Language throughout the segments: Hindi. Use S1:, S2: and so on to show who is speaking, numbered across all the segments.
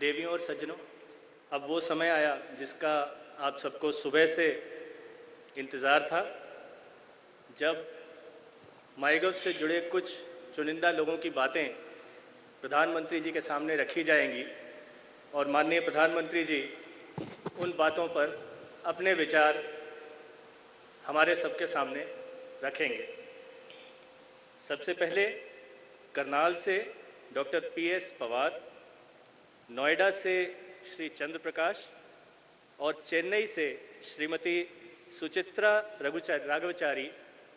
S1: देवियों और सज्जनों, अब वो समय आया जिसका आप सबको सुबह से इंतज़ार था, जब माईगव से जुड़े कुछ चुनिंदा लोगों की बातें प्रधानमंत्री जी के सामने रखी जाएंगी और माननीय प्रधानमंत्री जी उन बातों पर अपने विचार हमारे सबके सामने रखेंगे। सबसे पहले करनाल से डॉक्टर PS पवार, नोएडा से श्री चंद्र प्रकाश और चेन्नई से श्रीमती सुचित्रा राघवचारी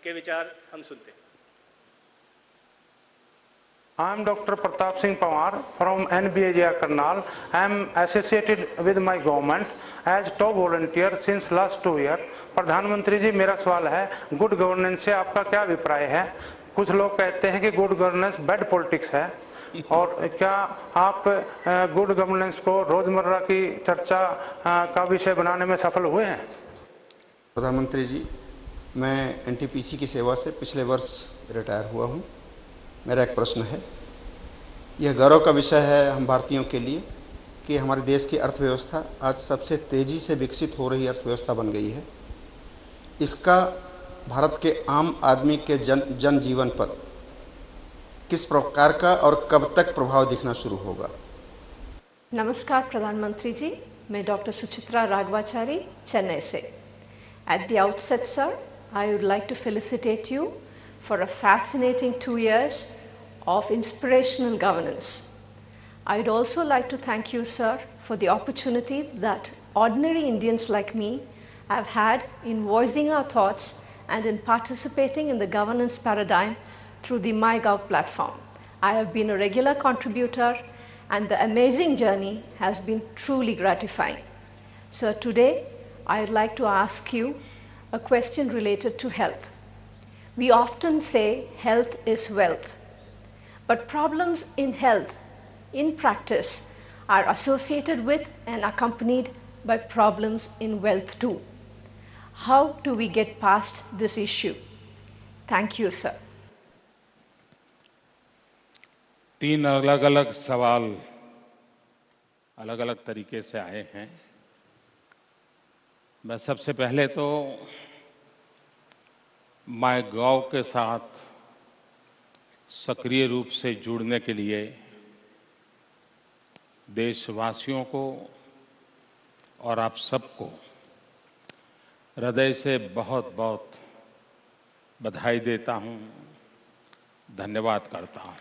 S1: के विचार हम सुनते हैं।
S2: I am Dr. Pratap Singh Pawar from NBAGR Karnal. I am associated with my government as top volunteer since last 2 years. प्रधानमंत्री जी, मेरा सवाल है, गुड गवर्नेंस से आपका क्या अभिप्राय है? कुछ लोग कहते हैं कि गुड गवर्नेंस बैड पॉलिटिक्स है, और क्या आप गुड गवर्नेंस को रोजमर्रा की चर्चा का विषय बनाने में सफल हुए हैं?
S3: प्रधानमंत्री जी, मैं NTPC की सेवा से पिछले वर्ष रिटायर हुआ हूँ। मेरा एक प्रश्न है, यह गौरव का विषय है हम भारतीयों के लिए कि हमारे देश की अर्थव्यवस्था आज सबसे तेज़ी से विकसित हो रही अर्थव्यवस्था बन गई है। इसका भारत के आम आदमी के जनजीवन पर किस प्रकार का और कब तक प्रभाव दिखना शुरू होगा?
S4: नमस्कार प्रधानमंत्री जी, मैं डॉक्टर सुचित्रा राघवाचारी, चेन्नई से। At the outset, sir, I would like to felicitate you for a fascinating 2 years of inspirational governance. I would also like to thank you, sir, for the opportunity that ordinary Indians like me have had in voicing our thoughts and in participating in the governance paradigm through the MyGov platform. I have been a regular contributor and the amazing journey has been truly gratifying. Sir, today I would like to ask you a question related to health. We often say health is wealth, but problems in health, in practice, are associated with and accompanied by problems in wealth too. How do we get past this issue? Thank you, sir.
S5: 3 अलग-अलग सवाल अलग-अलग तरीके से आए हैं। मैं सबसे पहले तो MyGov के साथ सक्रिय रूप से जुड़ने के लिए देशवासियों को और आप सबको हृदय से बहुत बहुत बधाई देता हूं, धन्यवाद करता हूं।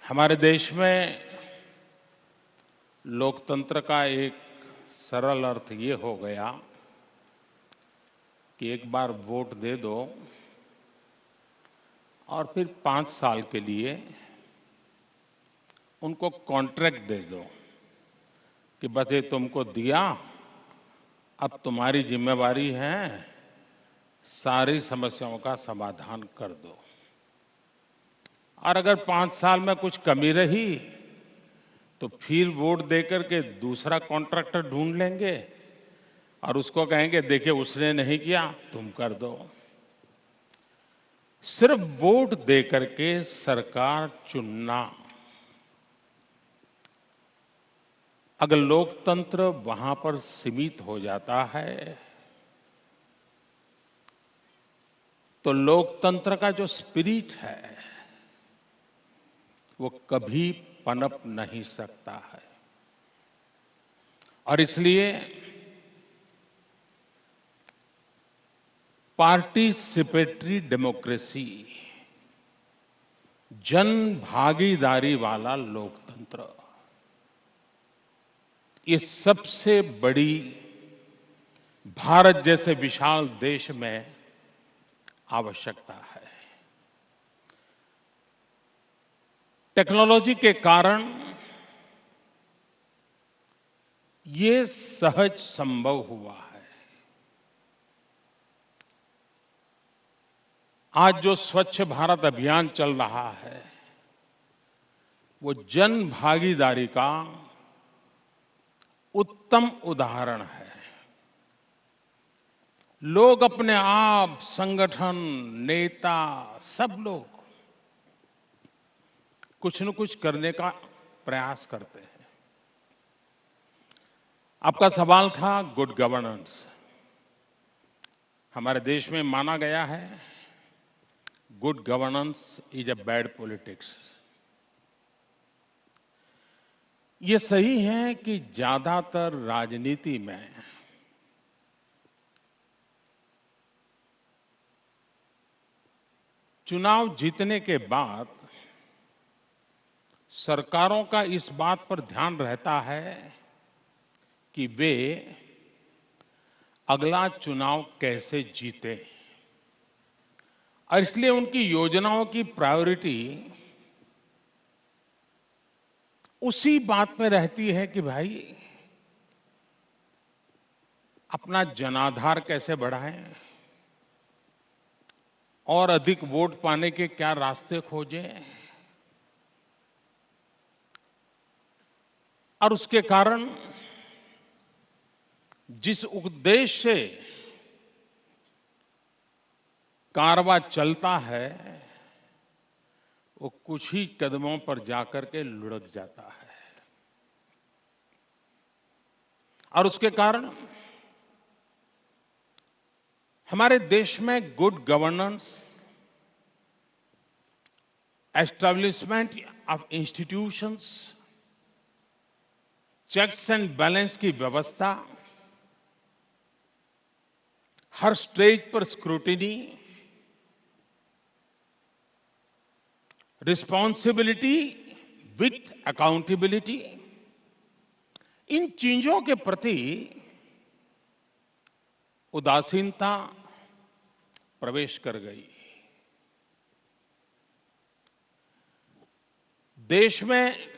S5: हमारे देश में लोकतंत्र का एक सरल अर्थ ये हो गया कि एक बार वोट दे दो और फिर 5 साल के लिए उनको कॉन्ट्रैक्ट दे दो कि बस ये तुमको दिया, अब तुम्हारी जिम्मेवारी है सारी समस्याओं का समाधान कर दो। और अगर 5 साल में कुछ कमी रही तो फिर वोट देकर के दूसरा कॉन्ट्रैक्टर ढूंढ लेंगे और उसको कहेंगे देखिए उसने नहीं किया, तुम कर दो। सिर्फ वोट देकर के सरकार चुनना, अगर लोकतंत्र वहां पर सीमित हो जाता है तो लोकतंत्र का जो स्पिरिट है वो कभी पनप नहीं सकता है। और इसलिए पार्टिसिपेटरी डेमोक्रेसी, जन भागीदारी वाला लोकतंत्र, ये सबसे बड़ी भारत जैसे विशाल देश में आवश्यकता है। टेक्नोलॉजी के कारण ये सहज संभव हुआ है। आज जो स्वच्छ भारत अभियान चल रहा है वो जन भागीदारी का उत्तम उदाहरण है। लोग अपने आप, संगठन, नेता, सब लोग कुछ न कुछ करने का प्रयास करते हैं। आपका सवाल था गुड गवर्नेंस। हमारे देश में माना गया है good governance is a bad politics. ये सही है कि ज्यादातर राजनीति में चुनाव जीतने के बाद सरकारों का इस बात पर ध्यान रहता है कि वे अगला चुनाव कैसे जीते, और इसलिए उनकी योजनाओं की प्रायोरिटी उसी बात में रहती है कि भाई अपना जनाधार कैसे बढ़ाएं और अधिक वोट पाने के क्या रास्ते खोजें, और उसके कारण जिस उद्देश्य से कारवां चलता है वो कुछ ही कदमों पर जाकर के लुढ़क जाता है, और उसके कारण हमारे देश में good governance, establishment of institutions, checks and balance की व्यवस्था, हर स्टेज पर स्क्रूटिनी, रिस्पॉन्सिबिलिटी विथ अकाउंटेबिलिटी, इन चीजों के प्रति उदासीनता प्रवेश कर गई। देश में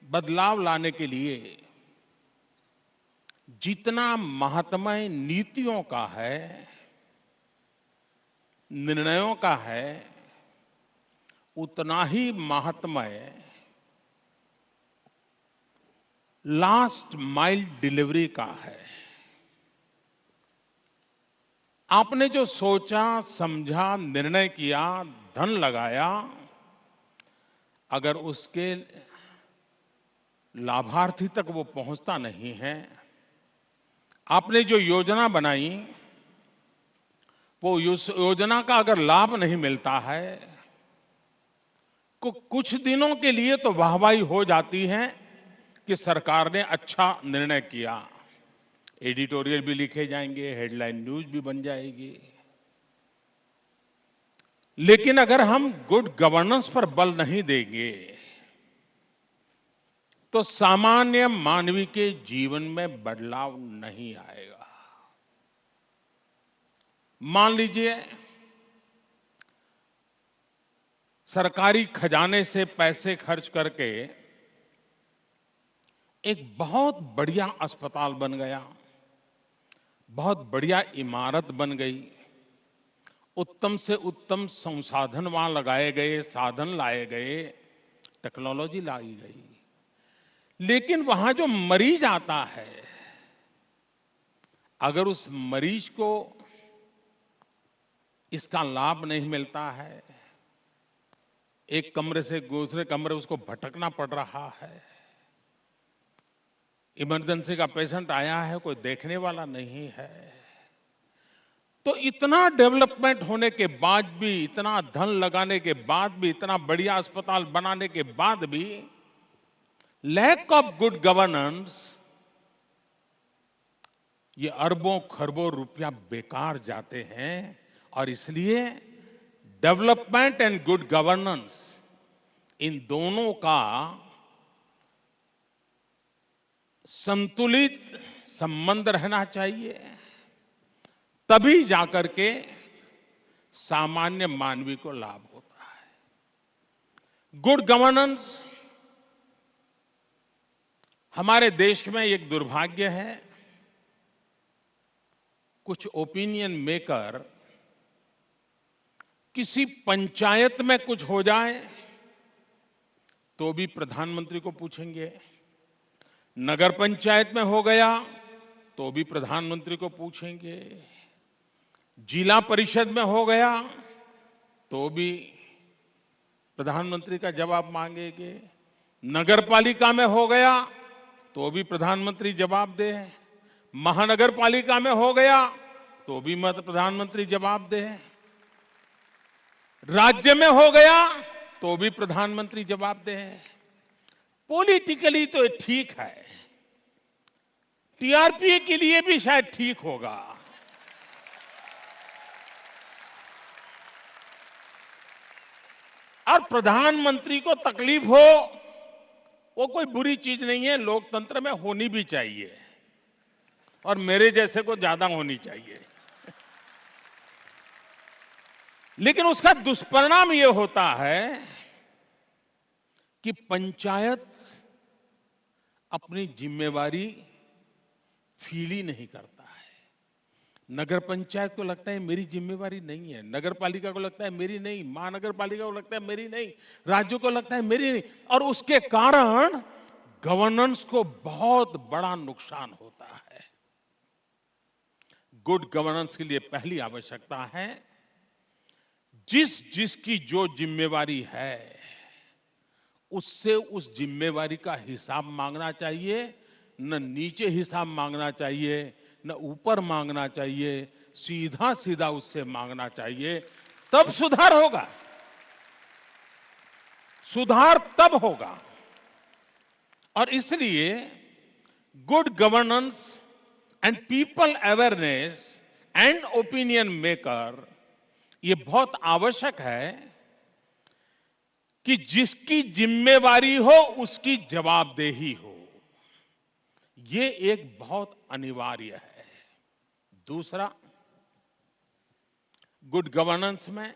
S5: बदलाव लाने के लिए जितना महात्म्य नीतियों का है, निर्णयों का है, उतना ही महात्म्य लास्ट माइल डिलीवरी का है। आपने जो सोचा, समझा, निर्णय किया, धन लगाया, अगर उसके लाभार्थी तक वो पहुंचता नहीं है, आपने जो योजना बनाई वो योजना का अगर लाभ नहीं मिलता है, कुछ दिनों के लिए तो वाहवाही हो जाती है कि सरकार ने अच्छा निर्णय किया, एडिटोरियल भी लिखे जाएंगे, हेडलाइन न्यूज भी बन जाएगी, लेकिन अगर हम गुड गवर्नेंस पर बल नहीं देंगे तो सामान्य मानवी के जीवन में बदलाव नहीं आएगा। मान लीजिए सरकारी खजाने से पैसे खर्च करके एक बहुत बढ़िया अस्पताल बन गया, बहुत बढ़िया इमारत बन गई, उत्तम से उत्तम संसाधन वहां लगाए गए, साधन लाए गए, टेक्नोलॉजी लाई गई, लेकिन वहां जो मरीज आता है, अगर उस मरीज को इसका लाभ नहीं मिलता है, एक कमरे से दूसरे कमरे उसको भटकना पड़ रहा है, इमरजेंसी का पेशेंट आया है, कोई देखने वाला नहीं है, तो इतना डेवलपमेंट होने के बाद भी, इतना धन लगाने के बाद भी, इतना बढ़िया अस्पताल बनाने के बाद भी लैक ऑफ गुड गवर्नेंस, ये अरबों खरबों रुपया बेकार जाते हैं। और इसलिए डेवलपमेंट एंड गुड गवर्नेंस, इन दोनों का संतुलित संबंध रहना चाहिए, तभी जाकर के सामान्य मानवी को लाभ होता है। गुड गवर्नेंस हमारे देश में एक दुर्भाग्य है, कुछ ओपिनियन मेकर किसी पंचायत में कुछ हो जाए तो भी प्रधानमंत्री को पूछेंगे, नगर पंचायत में हो गया तो भी प्रधानमंत्री को पूछेंगे, जिला परिषद में हो गया तो भी प्रधानमंत्री का जवाब मांगेंगे। नगर पालिका में हो गया तो भी प्रधानमंत्री जवाब दे। महानगर पालिका में हो गया तो भी मत प्रधानमंत्री जवाब दे। राज्य में हो गया तो भी प्रधानमंत्री जवाब दे। पॉलिटिकली तो ये ठीक है, टीआरपी के लिए भी शायद ठीक होगा। और प्रधानमंत्री को तकलीफ हो वो कोई बुरी चीज नहीं है, लोकतंत्र में होनी भी चाहिए और मेरे जैसे को ज्यादा होनी चाहिए। लेकिन उसका दुष्परिणाम ये होता है कि पंचायत अपनी जिम्मेवारी फील ही नहीं करता है। नगर पंचायत को लगता है मेरी जिम्मेवारी नहीं है, नगर पालिका को लगता है मेरी नहीं, महानगर पालिका को लगता है मेरी नहीं, राज्यों को लगता है मेरी नहीं, और उसके कारण गवर्नेंस को बहुत बड़ा नुकसान होता है। गुड गवर्नेंस के लिए पहली आवश्यकता है जिसकी जो जिम्मेवारी है उससे उस जिम्मेवारी का हिसाब मांगना चाहिए। न नीचे हिसाब मांगना चाहिए, न ऊपर मांगना चाहिए, सीधा सीधा उससे मांगना चाहिए, तब सुधार होगा। सुधार तब होगा। और इसलिए good governance and people awareness and opinion maker, ये बहुत आवश्यक है कि जिसकी जिम्मेवारी हो उसकी जवाबदेही हो। ये एक बहुत अनिवार्य है। दूसरा, गुड गवर्नेंस में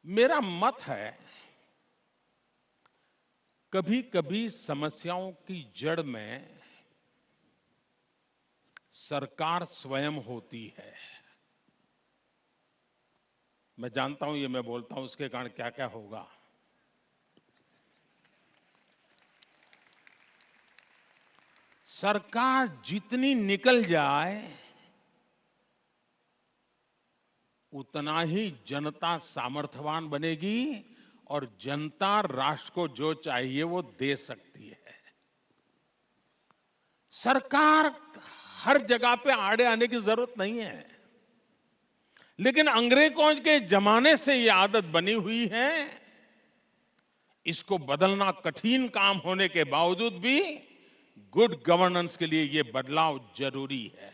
S5: मेरा मत है कभी कभी समस्याओं की जड़ में सरकार स्वयं होती है। मैं जानता हूं, ये मैं बोलता हूं उसके कारण क्या क्या होगा। सरकार जितनी निकल जाए उतना ही जनता सामर्थ्यवान बनेगी और जनता राष्ट्र को जो चाहिए वो दे सकती है। सरकार हर जगह पे आड़े आने की जरूरत नहीं है, लेकिन अंग्रेजों के जमाने से ये आदत बनी हुई है। इसको बदलना कठिन काम होने के बावजूद भी गुड गवर्नेंस के लिए ये बदलाव जरूरी है।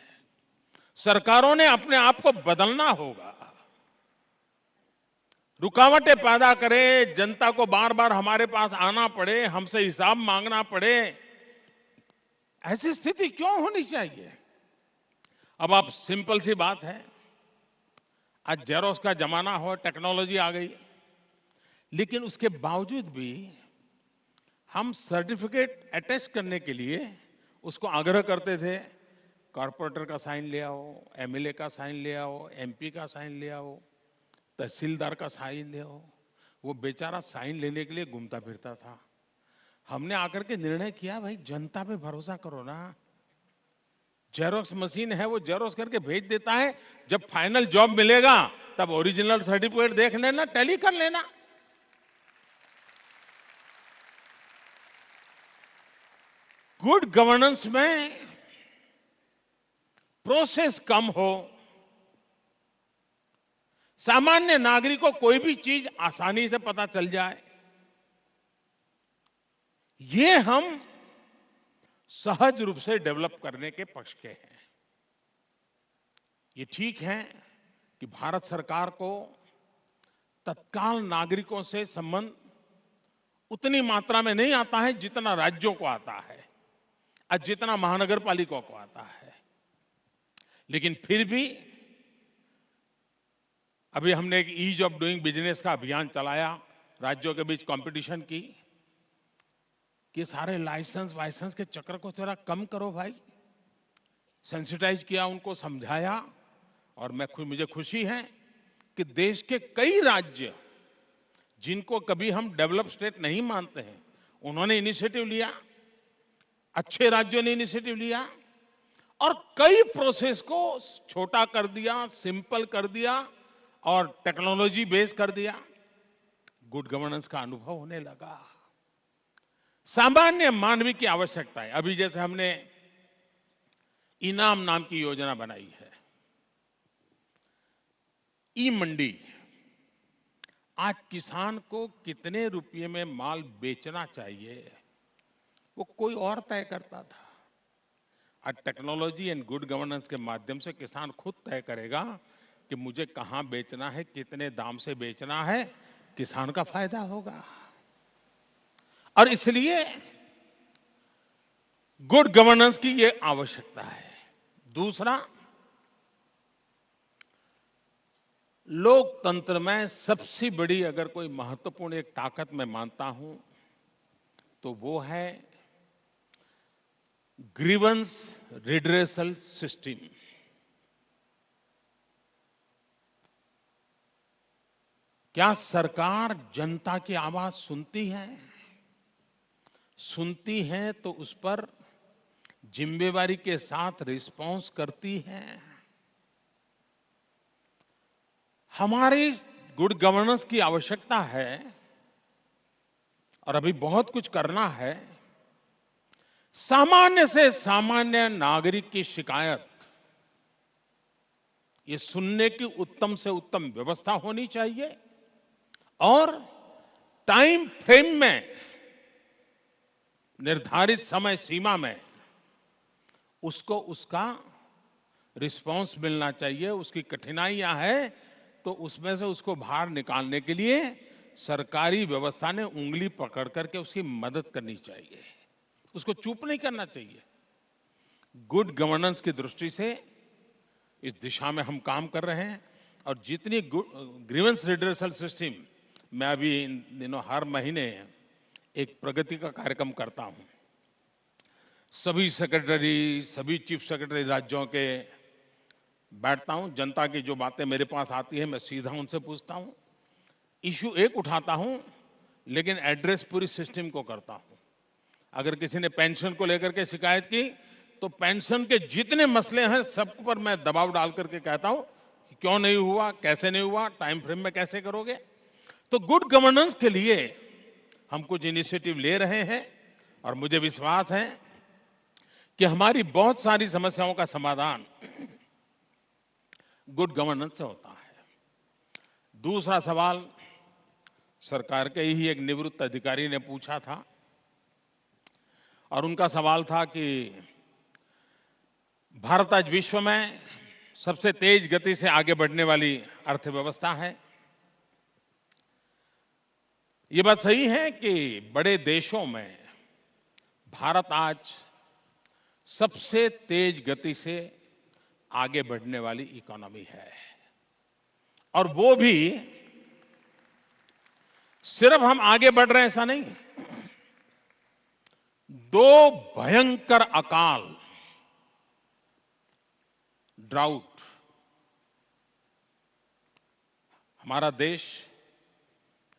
S5: सरकारों ने अपने आप को बदलना होगा। रुकावटें पैदा करे, जनता को बार बार हमारे पास आना पड़े, हमसे हिसाब मांगना पड़े, ऐसी स्थिति क्यों होनी चाहिए? अब आप सिंपल सी बात है, आज जेरोक्स का जमाना हो, टेक्नोलॉजी आ गई, लेकिन उसके बावजूद भी हम सर्टिफिकेट अटैच करने के लिए उसको आग्रह करते थे, कॉर्पोरेटर का साइन ले आओ, एमएलए का साइन ले आओ, एमपी का साइन ले आओ, तहसीलदार का साइन ले आओ। वो बेचारा साइन लेने के लिए घूमता फिरता था। हमने आकर के निर्णय किया, भाई जनता पे भरोसा करो ना। जेरोक्स मशीन है, वो जेरोक्स करके भेज देता है, जब फाइनल जॉब मिलेगा तब ओरिजिनल सर्टिफिकेट देख लेना, टैली कर लेना। गुड गवर्नेंस में प्रोसेस कम हो, सामान्य नागरिक को कोई भी चीज आसानी से पता चल जाए, ये हम सहज रूप से डेवलप करने के पक्ष के हैं। ये ठीक है कि भारत सरकार को तत्काल नागरिकों से संबंध उतनी मात्रा में नहीं आता है जितना राज्यों को आता है और जितना महानगर पालिकाओं को आता है। लेकिन फिर भी अभी हमने एक ईज ऑफ डूइंग बिजनेस का अभियान चलाया, राज्यों के बीच कंपटीशन की, कि सारे लाइसेंस के चक्र को थोड़ा कम करो भाई। सेंसिटाइज किया, उनको समझाया, और मुझे खुशी है कि देश के कई राज्य जिनको कभी हम डेवलप स्टेट नहीं मानते हैं, उन्होंने इनिशिएटिव लिया, अच्छे राज्यों ने इनिशिएटिव लिया और कई प्रोसेस को छोटा कर दिया, सिंपल कर दिया और टेक्नोलॉजी बेस्ड कर दिया। गुड गवर्नेंस का अनुभव होने लगा। सामान्य मानवीय की आवश्यकता है। अभी जैसे हमने इनाम नाम की योजना बनाई है, ई मंडी, आज किसान को कितने रुपये में माल बेचना चाहिए वो कोई और तय करता था। आज टेक्नोलॉजी एंड गुड गवर्नेंस के माध्यम से किसान खुद तय करेगा कि मुझे कहां बेचना है, कितने दाम से बेचना है, किसान का फायदा होगा। और इसलिए गुड गवर्नेंस की ये आवश्यकता है। दूसरा, लोकतंत्र में सबसे बड़ी अगर कोई महत्वपूर्ण एक ताकत मैं मानता हूं तो वो है ग्रीवेंस रिड्रेसल सिस्टम। क्या सरकार जनता की आवाज सुनती है? सुनती है तो उस पर जिम्मेवारी के साथ रिस्पॉन्स करती है। हमारी गुड गवर्नेंस की आवश्यकता है और अभी बहुत कुछ करना है। सामान्य से सामान्य नागरिक की शिकायत ये सुनने की उत्तम से उत्तम व्यवस्था होनी चाहिए और टाइम फ्रेम में, निर्धारित समय सीमा में उसको उसका रिस्पांस मिलना चाहिए। उसकी कठिनाइयां हैं तो उसमें से उसको बाहर निकालने के लिए सरकारी व्यवस्था ने उंगली पकड़ करके उसकी मदद करनी चाहिए, उसको चुप नहीं करना चाहिए। गुड गवर्नेंस की दृष्टि से इस दिशा में हम काम कर रहे हैं और जितनी ग्रीवेंस रिड्रेसल सिस्टम, मैं अभी इन दिनों हर महीने एक प्रगति का कार्यक्रम करता हूं। सभी सेक्रेटरी, सभी चीफ सेक्रेटरी राज्यों के बैठता हूं। जनता की जो बातें मेरे पास आती है मैं सीधा उनसे पूछता हूं। इश्यू एक उठाता हूं लेकिन एड्रेस पूरी सिस्टम को करता हूं। अगर किसी ने पेंशन को लेकर के शिकायत की तो पेंशन के जितने मसले हैं सब पर मैं दबाव डाल करके कहता हूं कि क्यों नहीं हुआ, कैसे नहीं हुआ, टाइम फ्रेम में कैसे करोगे। तो गुड गवर्नेंस के लिए हम कुछ इनिशिएटिव ले रहे हैं और मुझे विश्वास है कि हमारी बहुत सारी समस्याओं का समाधान गुड गवर्नेंस से होता है। दूसरा सवाल सरकार के ही एक निवृत्त अधिकारी ने पूछा था और उनका सवाल था कि भारत आज विश्व में सबसे तेज गति से आगे बढ़ने वाली अर्थव्यवस्था है। ये बात सही है कि बड़े देशों में भारत आज सबसे तेज गति से आगे बढ़ने वाली इकोनॉमी है और वो भी सिर्फ हम आगे बढ़ रहे हैं ऐसा नहीं। दो भयंकर अकाल, ड्राउट, हमारा देश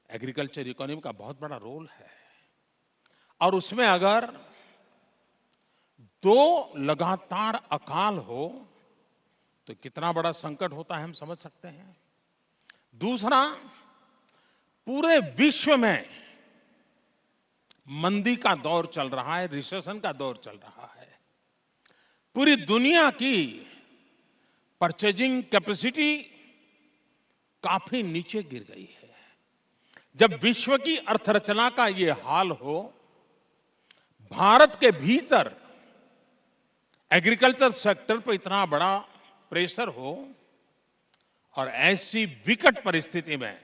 S5: एग्रीकल्चर इकोनॉमी का बहुत बड़ा रोल है और उसमें अगर दो लगातार अकाल हो तो कितना बड़ा संकट होता है हम समझ सकते हैं। दूसरा, पूरे विश्व में मंदी का दौर चल रहा है, रिसेशन का दौर चल रहा है। पूरी दुनिया की परचेजिंग कैपेसिटी काफी नीचे गिर गई है। जब विश्व की अर्थरचना का ये हाल हो, भारत के भीतर एग्रीकल्चर सेक्टर पर इतना बड़ा प्रेशर हो और ऐसी विकट परिस्थिति में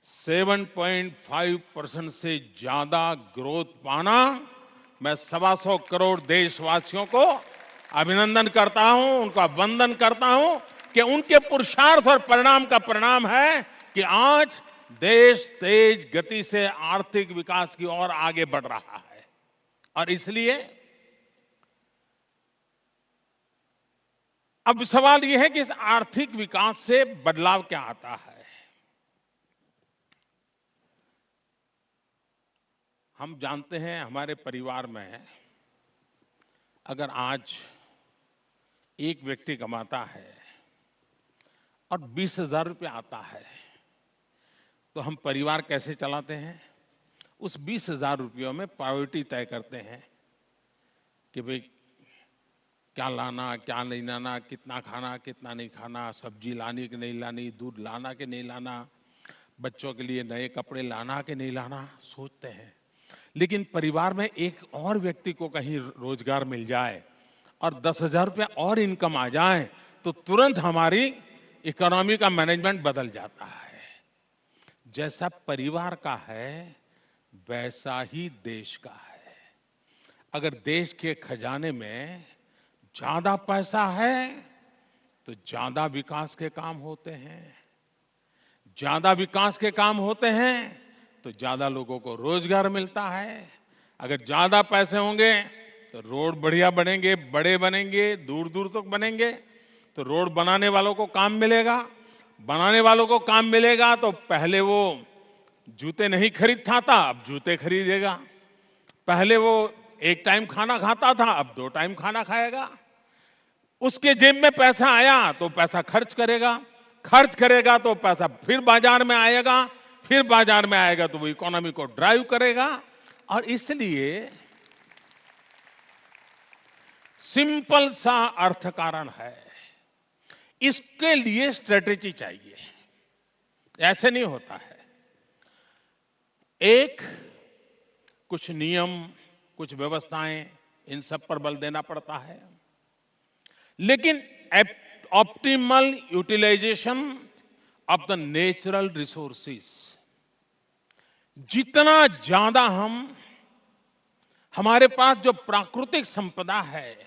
S5: 7.5% से ज्यादा ग्रोथ पाना, मैं 125 करोड़ देशवासियों को अभिनंदन करता हूं, उनका वंदन करता हूं कि उनके पुरुषार्थ और परिणाम का परिणाम है कि आज देश तेज गति से आर्थिक विकास की ओर आगे बढ़ रहा है। और इसलिए अब सवाल यह है कि इस आर्थिक विकास से बदलाव क्या आता है। हम जानते हैं हमारे परिवार में अगर आज एक व्यक्ति कमाता है और 20,000 रुपये आता है तो हम परिवार कैसे चलाते हैं, उस 20,000 रुपयों में प्रायोरिटी तय करते हैं कि भाई क्या लाना, क्या नहीं लाना, कितना खाना, कितना नहीं खाना, सब्जी लानी कि नहीं लानी, दूध लाना कि नहीं लाना, बच्चों के लिए नए कपड़े लाना कि नहीं लाना, सोचते हैं। लेकिन परिवार में एक और व्यक्ति को कहीं रोजगार मिल जाए और 10,000 रुपया और इनकम आ जाए तो तुरंत हमारी इकोनॉमी का मैनेजमेंट बदल जाता है। जैसा परिवार का है वैसा ही देश का है। अगर देश के खजाने में ज्यादा पैसा है तो ज्यादा विकास के काम होते हैं, ज्यादा विकास के काम होते हैं तो ज्यादा लोगों को रोजगार मिलता है। अगर ज्यादा पैसे होंगे तो रोड बढ़िया बनेंगे, बड़े बनेंगे, दूर दूर तक बनेंगे, तो रोड बनाने वालों को काम मिलेगा। बनाने वालों को काम मिलेगा तो पहले वो जूते नहीं खरीदता था, अब जूते खरीदेगा। पहले वो एक टाइम खाना खाता था, अब 2 टाइम खाना खाएगा। उसके जेब में पैसा आया तो पैसा खर्च करेगा, खर्च करेगा तो पैसा फिर बाजार में आएगा, फिर बाजार में आएगा तो वो इकोनॉमी को ड्राइव करेगा। और इसलिए सिंपल सा अर्थ कारण है, इसके लिए स्ट्रेटेजी चाहिए, ऐसे नहीं होता है। एक कुछ नियम, कुछ व्यवस्थाएं, इन सब पर बल देना पड़ता है, लेकिन optimal utilisation of the natural resources, जितना ज्यादा हमारे पास जो प्राकृतिक संपदा है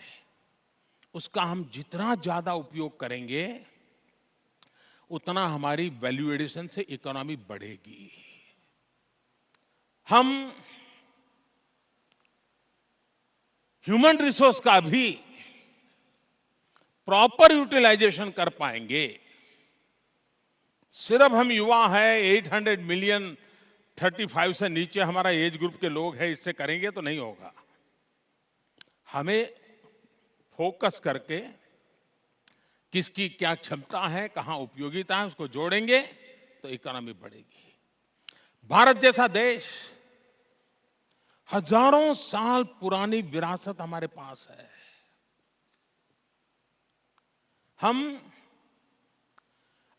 S5: उसका हम जितना ज्यादा उपयोग करेंगे उतना हमारी वैल्यू एडिशन से इकोनॉमी बढ़ेगी। हम ह्यूमन रिसोर्स का भी प्रॉपर यूटिलाइजेशन कर पाएंगे सिर्फ हम युवा है, 800 मिलियन 35 से नीचे हमारा एज ग्रुप के लोग हैं, इससे करेंगे तो नहीं होगा। हमें फोकस करके किसकी क्या क्षमता है, कहां उपयोगिता है, उसको जोड़ेंगे तो इकोनॉमी बढ़ेगी। भारत जैसा देश, हजारों साल पुरानी विरासत हमारे पास है। हम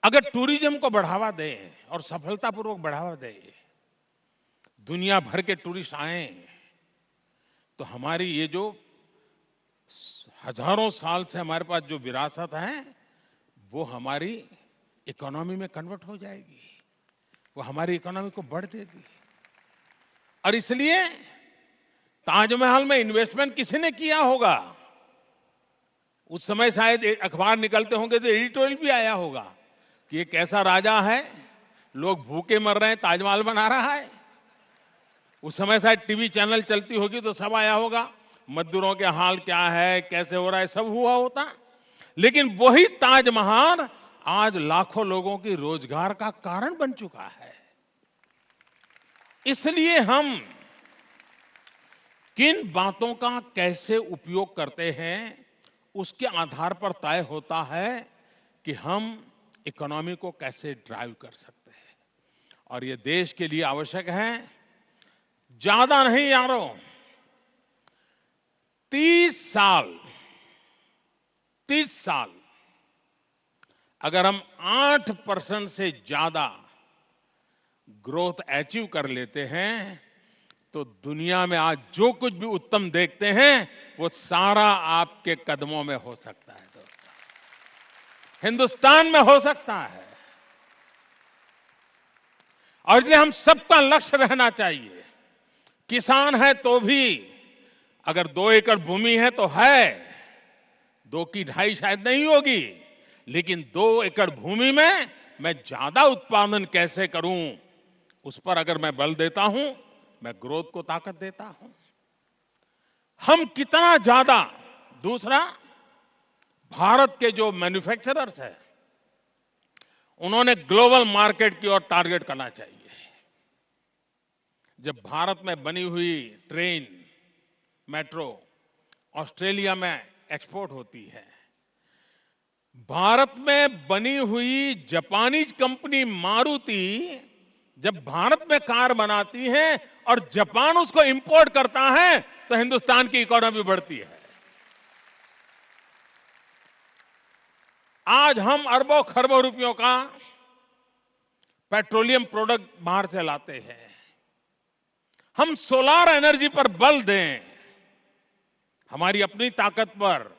S5: अगर टूरिज्म को बढ़ावा दें और सफलतापूर्वक बढ़ावा दें, दुनिया भर के टूरिस्ट आए, तो हमारी ये जो हजारों साल से हमारे पास जो विरासत है वो हमारी इकोनॉमी में कन्वर्ट हो जाएगी, वो हमारी इकोनॉमी को बढ़ देगी। और इसलिए ताजमहल में इन्वेस्टमेंट किसी ने किया होगा, उस समय शायद अखबार निकलते होंगे तो एडिटोरियल भी आया होगा कि ये कैसा राजा है, लोग भूखे मर रहे हैं, ताजमहल बना रहा है। उस समय शायद टीवी चैनल चलती होगी तो सब आया होगा, मजदूरों के हाल क्या है, कैसे हो रहा है, सब हुआ होता। लेकिन वही ताजमहल आज लाखों लोगों की रोजगार का कारण बन चुका है। इसलिए हम किन बातों का कैसे उपयोग करते हैं उसके आधार पर तय होता है कि हम इकोनॉमी को कैसे ड्राइव कर सकते हैं। और ये देश के लिए आवश्यक है, ज्यादा नहीं यारों, 30 साल अगर हम 8% से ज्यादा ग्रोथ अचीव कर लेते हैं तो दुनिया में आज जो कुछ भी उत्तम देखते हैं वो सारा आपके कदमों में हो सकता है दोस्तों, हिंदुस्तान में हो सकता है। और इसलिए हम सबका लक्ष्य रहना चाहिए, किसान है तो भी अगर 2 एकड़ भूमि है तो है, 2 की 2.5 शायद नहीं होगी, लेकिन 2 एकड़ भूमि में मैं ज्यादा उत्पादन कैसे करूं उस पर अगर मैं बल देता हूं, मैं ग्रोथ को ताकत देता हूं। हम कितना ज्यादा, दूसरा भारत के जो मैन्युफैक्चरर्स हैं उन्होंने ग्लोबल मार्केट की ओर टारगेट करना चाहिए। जब भारत में बनी हुई ट्रेन, मेट्रो ऑस्ट्रेलिया में एक्सपोर्ट होती है, भारत में बनी हुई जापानीज कंपनी मारुति जब भारत में कार बनाती है और जापान उसको इंपोर्ट करता है तो हिंदुस्तान की इकोनॉमी बढ़ती है। आज हम अरबों खरबों रुपयों का पेट्रोलियम प्रोडक्ट बाहर से लाते हैं। हम सोलार एनर्जी पर बल दें, हमारी अपनी ताकत पर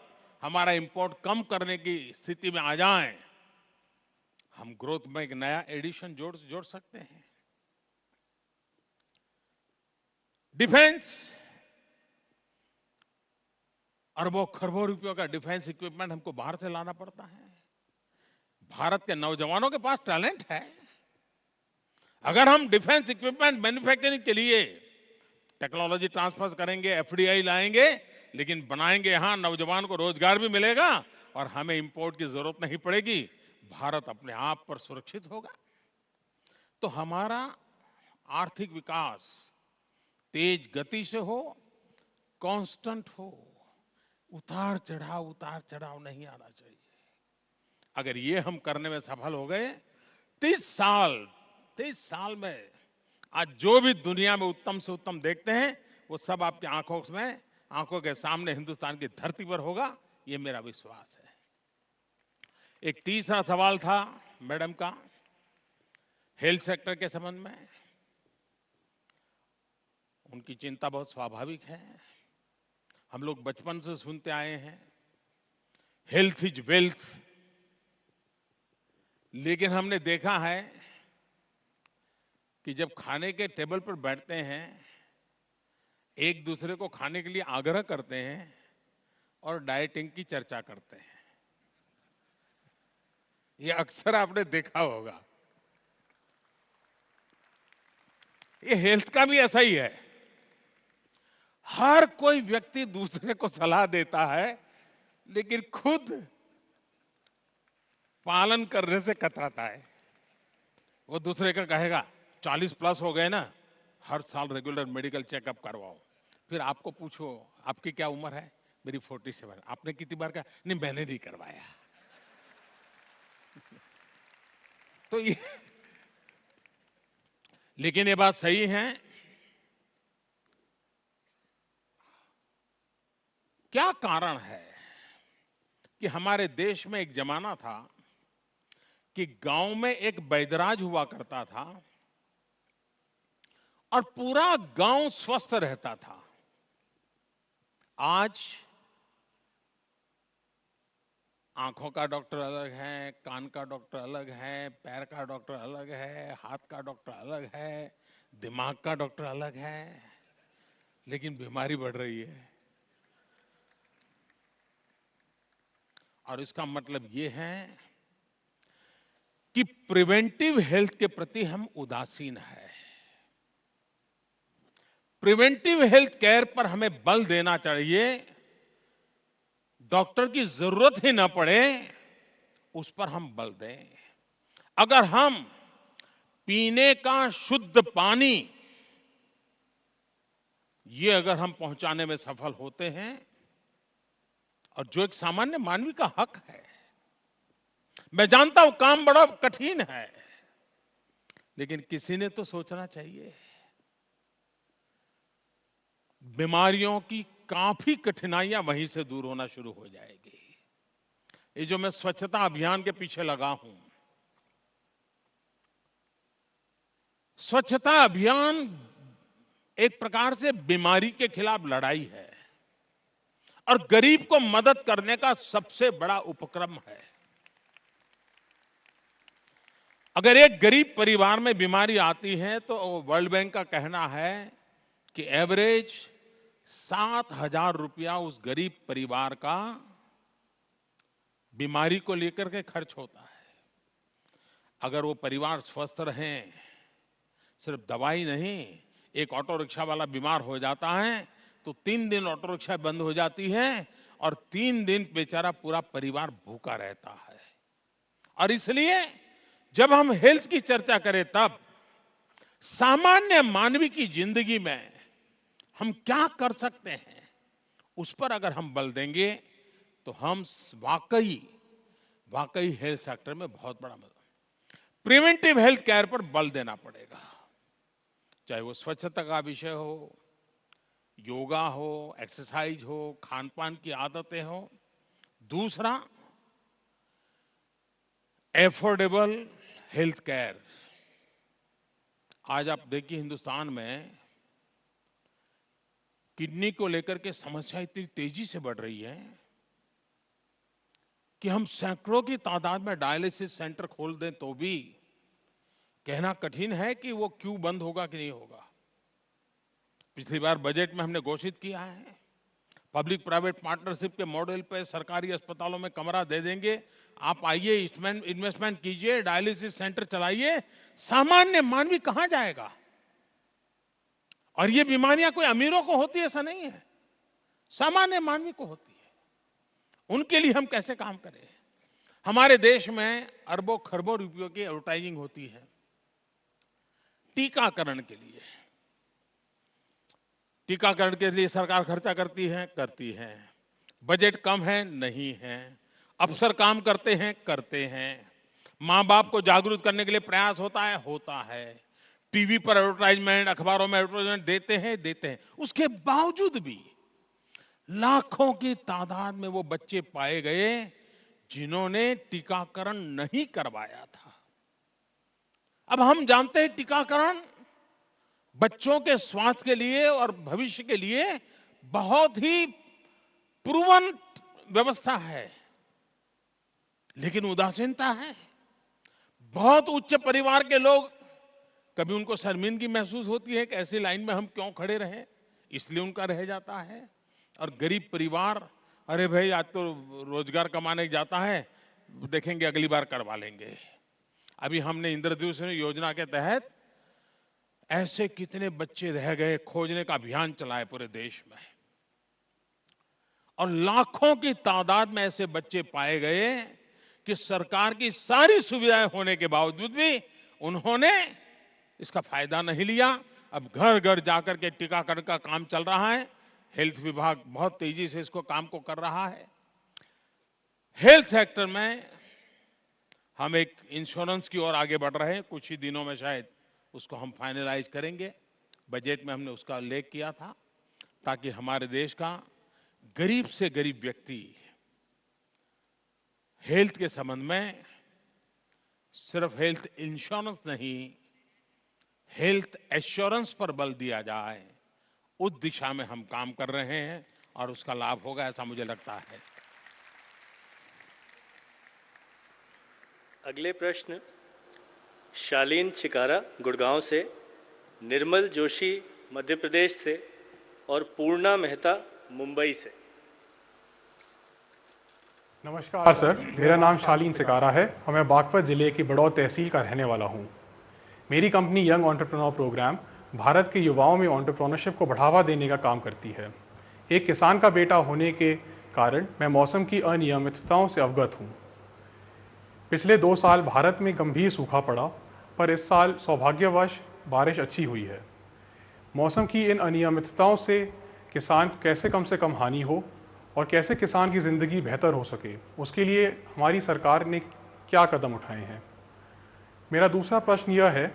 S5: हमारा इंपोर्ट कम करने की स्थिति में आ जाएं, हम ग्रोथ में एक नया एडिशन जोड़ सकते हैं। डिफेंस, अरबों खरबों रुपयों का डिफेंस इक्विपमेंट हमको बाहर से लाना पड़ता है। भारत के नौजवानों के पास टैलेंट है। अगर हम डिफेंस इक्विपमेंट मैन्युफैक्चरिंग के लिए टेक्नोलॉजी ट्रांसफर करेंगे, एफडीआई लाएंगे, लेकिन बनाएंगे यहां, नौजवान को रोजगार भी मिलेगा और हमें इंपोर्ट की जरूरत नहीं पड़ेगी, भारत अपने आप पर सुरक्षित होगा। तो हमारा आर्थिक विकास तेज गति से हो, कांस्टेंट हो, उतार चढ़ाव नहीं आना चाहिए। अगर ये हम करने में सफल हो गए, 30 साल में आज जो भी दुनिया में उत्तम से उत्तम देखते हैं वो सब आपकी आंखों के सामने हिंदुस्तान की धरती पर होगा, ये मेरा विश्वास है। एक तीसरा सवाल था मैडम का हेल्थ सेक्टर के संबंध में। उनकी चिंता बहुत स्वाभाविक है। हम लोग बचपन से सुनते आए हैं हेल्थ इज वेल्थ, लेकिन हमने देखा है कि जब खाने के टेबल पर बैठते हैं, एक दूसरे को खाने के लिए आग्रह करते हैं और डाइटिंग की चर्चा करते हैं। ये अक्सर आपने देखा होगा। ये हेल्थ का भी ऐसा ही है। हर कोई व्यक्ति दूसरे को सलाह देता है, लेकिन खुद पालन करने से कतराता है। वो दूसरे का कहेगा 40 प्लस हो गए ना, हर साल रेगुलर मेडिकल चेकअप करवाओ। फिर आपको पूछो आपकी क्या उम्र है, मेरी 47। आपने कितनी बार कहा? नहीं, मैंने नहीं करवाया। तो ये, लेकिन ये बात सही है। क्या कारण है कि हमारे देश में एक जमाना था कि गांव में एक वैद्यराज हुआ करता था और पूरा गांव स्वस्थ रहता था। आज आंखों का डॉक्टर अलग है, कान का डॉक्टर अलग है, पैर का डॉक्टर अलग है, हाथ का डॉक्टर अलग है, दिमाग का डॉक्टर अलग है, लेकिन बीमारी बढ़ रही है। और इसका मतलब ये है कि प्रिवेंटिव हेल्थ के प्रति हम उदासीन हैं। प्रिवेंटिव हेल्थ केयर पर हमें बल देना चाहिए। डॉक्टर की जरूरत ही ना पड़े, उस पर हम बल दें। अगर हम पीने का शुद्ध पानी ये अगर हम पहुंचाने में सफल होते हैं, और जो एक सामान्य मानवी का हक है, मैं जानता हूं काम बड़ा कठिन है, लेकिन किसी ने तो सोचना चाहिए। बीमारियों की काफी कठिनाइयां वहीं से दूर होना शुरू हो जाएगी। ये जो मैं स्वच्छता अभियान के पीछे लगा हूं, स्वच्छता अभियान एक प्रकार से बीमारी के खिलाफ लड़ाई है और गरीब को मदद करने का सबसे बड़ा उपक्रम है। अगर एक गरीब परिवार में बीमारी आती है तो वर्ल्ड बैंक का कहना है कि एवरेज 7,000 रुपया उस गरीब परिवार का बीमारी को लेकर के खर्च होता है। अगर वो परिवार स्वस्थ रहें, सिर्फ दवाई नहीं, एक ऑटो रिक्शा वाला बीमार हो जाता है तो 3 दिन ऑटो रिक्शा बंद हो जाती है और 3 दिन बेचारा पूरा परिवार भूखा रहता है। और इसलिए जब हम हेल्थ की चर्चा करें, तब सामान्य मानवी की जिंदगी में हम क्या कर सकते हैं, उस पर अगर हम बल देंगे तो हम वाकई हेल्थ सेक्टर में बहुत बड़ा मदद। प्रिवेंटिव हेल्थ केयर पर बल देना पड़ेगा, चाहे वो स्वच्छता का विषय हो, योगा हो, एक्सरसाइज हो, खान पान की आदतें हो। दूसरा, एफोर्डेबल हेल्थ केयर। आज आप देखिए हिंदुस्तान में किडनी को लेकर के समस्या इतनी तेजी से बढ़ रही है कि हम सैकड़ों की तादाद में डायलिसिस सेंटर खोल दें तो भी कहना कठिन है कि वो क्यों बंद होगा कि नहीं होगा। पिछली बार बजट में हमने घोषित किया है पब्लिक प्राइवेट पार्टनरशिप के मॉडल पे सरकारी अस्पतालों में कमरा दे देंगे, आप आइए इन्वेस्टमेंट कीजिए, डायलिसिस सेंटर चलाइए। सामान्य मानवी कहां जाएगा? और ये बीमारियां कोई अमीरों को होती है ऐसा नहीं है, सामान्य मानवी को होती है। उनके लिए हम कैसे काम करें? हमारे देश में अरबों खरबों रुपयों की एडवर्टाइजिंग होती है टीकाकरण के लिए। टीकाकरण के लिए सरकार खर्चा करती है। बजट कम है? नहीं है। अफसर काम करते हैं। माँ बाप को जागरूक करने के लिए प्रयास होता है। टीवी पर एडवर्टाइजमेंट, अखबारों में एडवर्टाइजमेंट देते हैं। उसके बावजूद भी लाखों की तादाद में वो बच्चे पाए गए जिन्होंने टीकाकरण नहीं करवाया था। अब हम जानते हैं टीकाकरण बच्चों के स्वास्थ्य के लिए और भविष्य के लिए बहुत ही प्रूवन व्यवस्था है, लेकिन उदासीनता है। बहुत उच्च परिवार के लोग, कभी उनको शर्मिंदगी महसूस होती है कि ऐसी लाइन में हम क्यों खड़े रहे, इसलिए उनका रह जाता है। और गरीब परिवार, अरे भाई आज तो रोजगार कमाने जाता है, देखेंगे अगली बार करवा लेंगे। अभी हमने इंद्रधनुष योजना के तहत ऐसे कितने बच्चे रह गए, खोजने का अभियान चलाए पूरे देश में, और लाखों की तादाद में ऐसे बच्चे पाए गए कि सरकार की सारी सुविधाएं होने के बावजूद भी उन्होंने इसका फायदा नहीं लिया। अब घर घर जाकर के टीकाकरण का काम चल रहा है। हेल्थ विभाग बहुत तेजी से इसको काम को कर रहा है। हेल्थ सेक्टर में हम एक इंश्योरेंस की ओर आगे बढ़ रहे हैं। कुछ ही दिनों में शायद उसको हम फाइनलाइज करेंगे। बजट में हमने उसका उल्लेख किया था ताकि हमारे देश का गरीब से गरीब व्यक्ति हेल्थ के संबंध में सिर्फ हेल्थ इंश्योरेंस नहीं, हेल्थ एश्योरेंस पर बल दिया जाए। उस दिशा में हम काम कर रहे हैं और उसका लाभ होगा ऐसा मुझे लगता है।
S1: अगले प्रश्न शालीन चिकारा गुड़गांव से, निर्मल जोशी मध्य प्रदेश से और पूर्णा मेहता मुंबई से।
S6: नमस्कार सर, मेरा नाम शालीन चिकारा है और मैं बागपत ज़िले की बड़ौद तहसील का रहने वाला हूँ। मेरी company young entrepreneur programme Bharat के युवाओं में एंटरप्रेन्योरशिप को बढ़ावा देने का काम करती है। एक किसान का बेटा होने के कारण मैं मौसम की अनियमितताओं से अवगत हूँ। पिछले 2 साल भारत में गंभीर सूखा पड़ा, पर इस साल सौभाग्यवश बारिश अच्छी हुई है। मौसम की इन अनियमितताओं से किसान कैसे कम से कम हानि हो और कैसे किसान की ज़िंदगी बेहतर हो सके, उसके लिए हमारी सरकार ने क्या कदम उठाए हैं। मेरा दूसरा प्रश्न यह है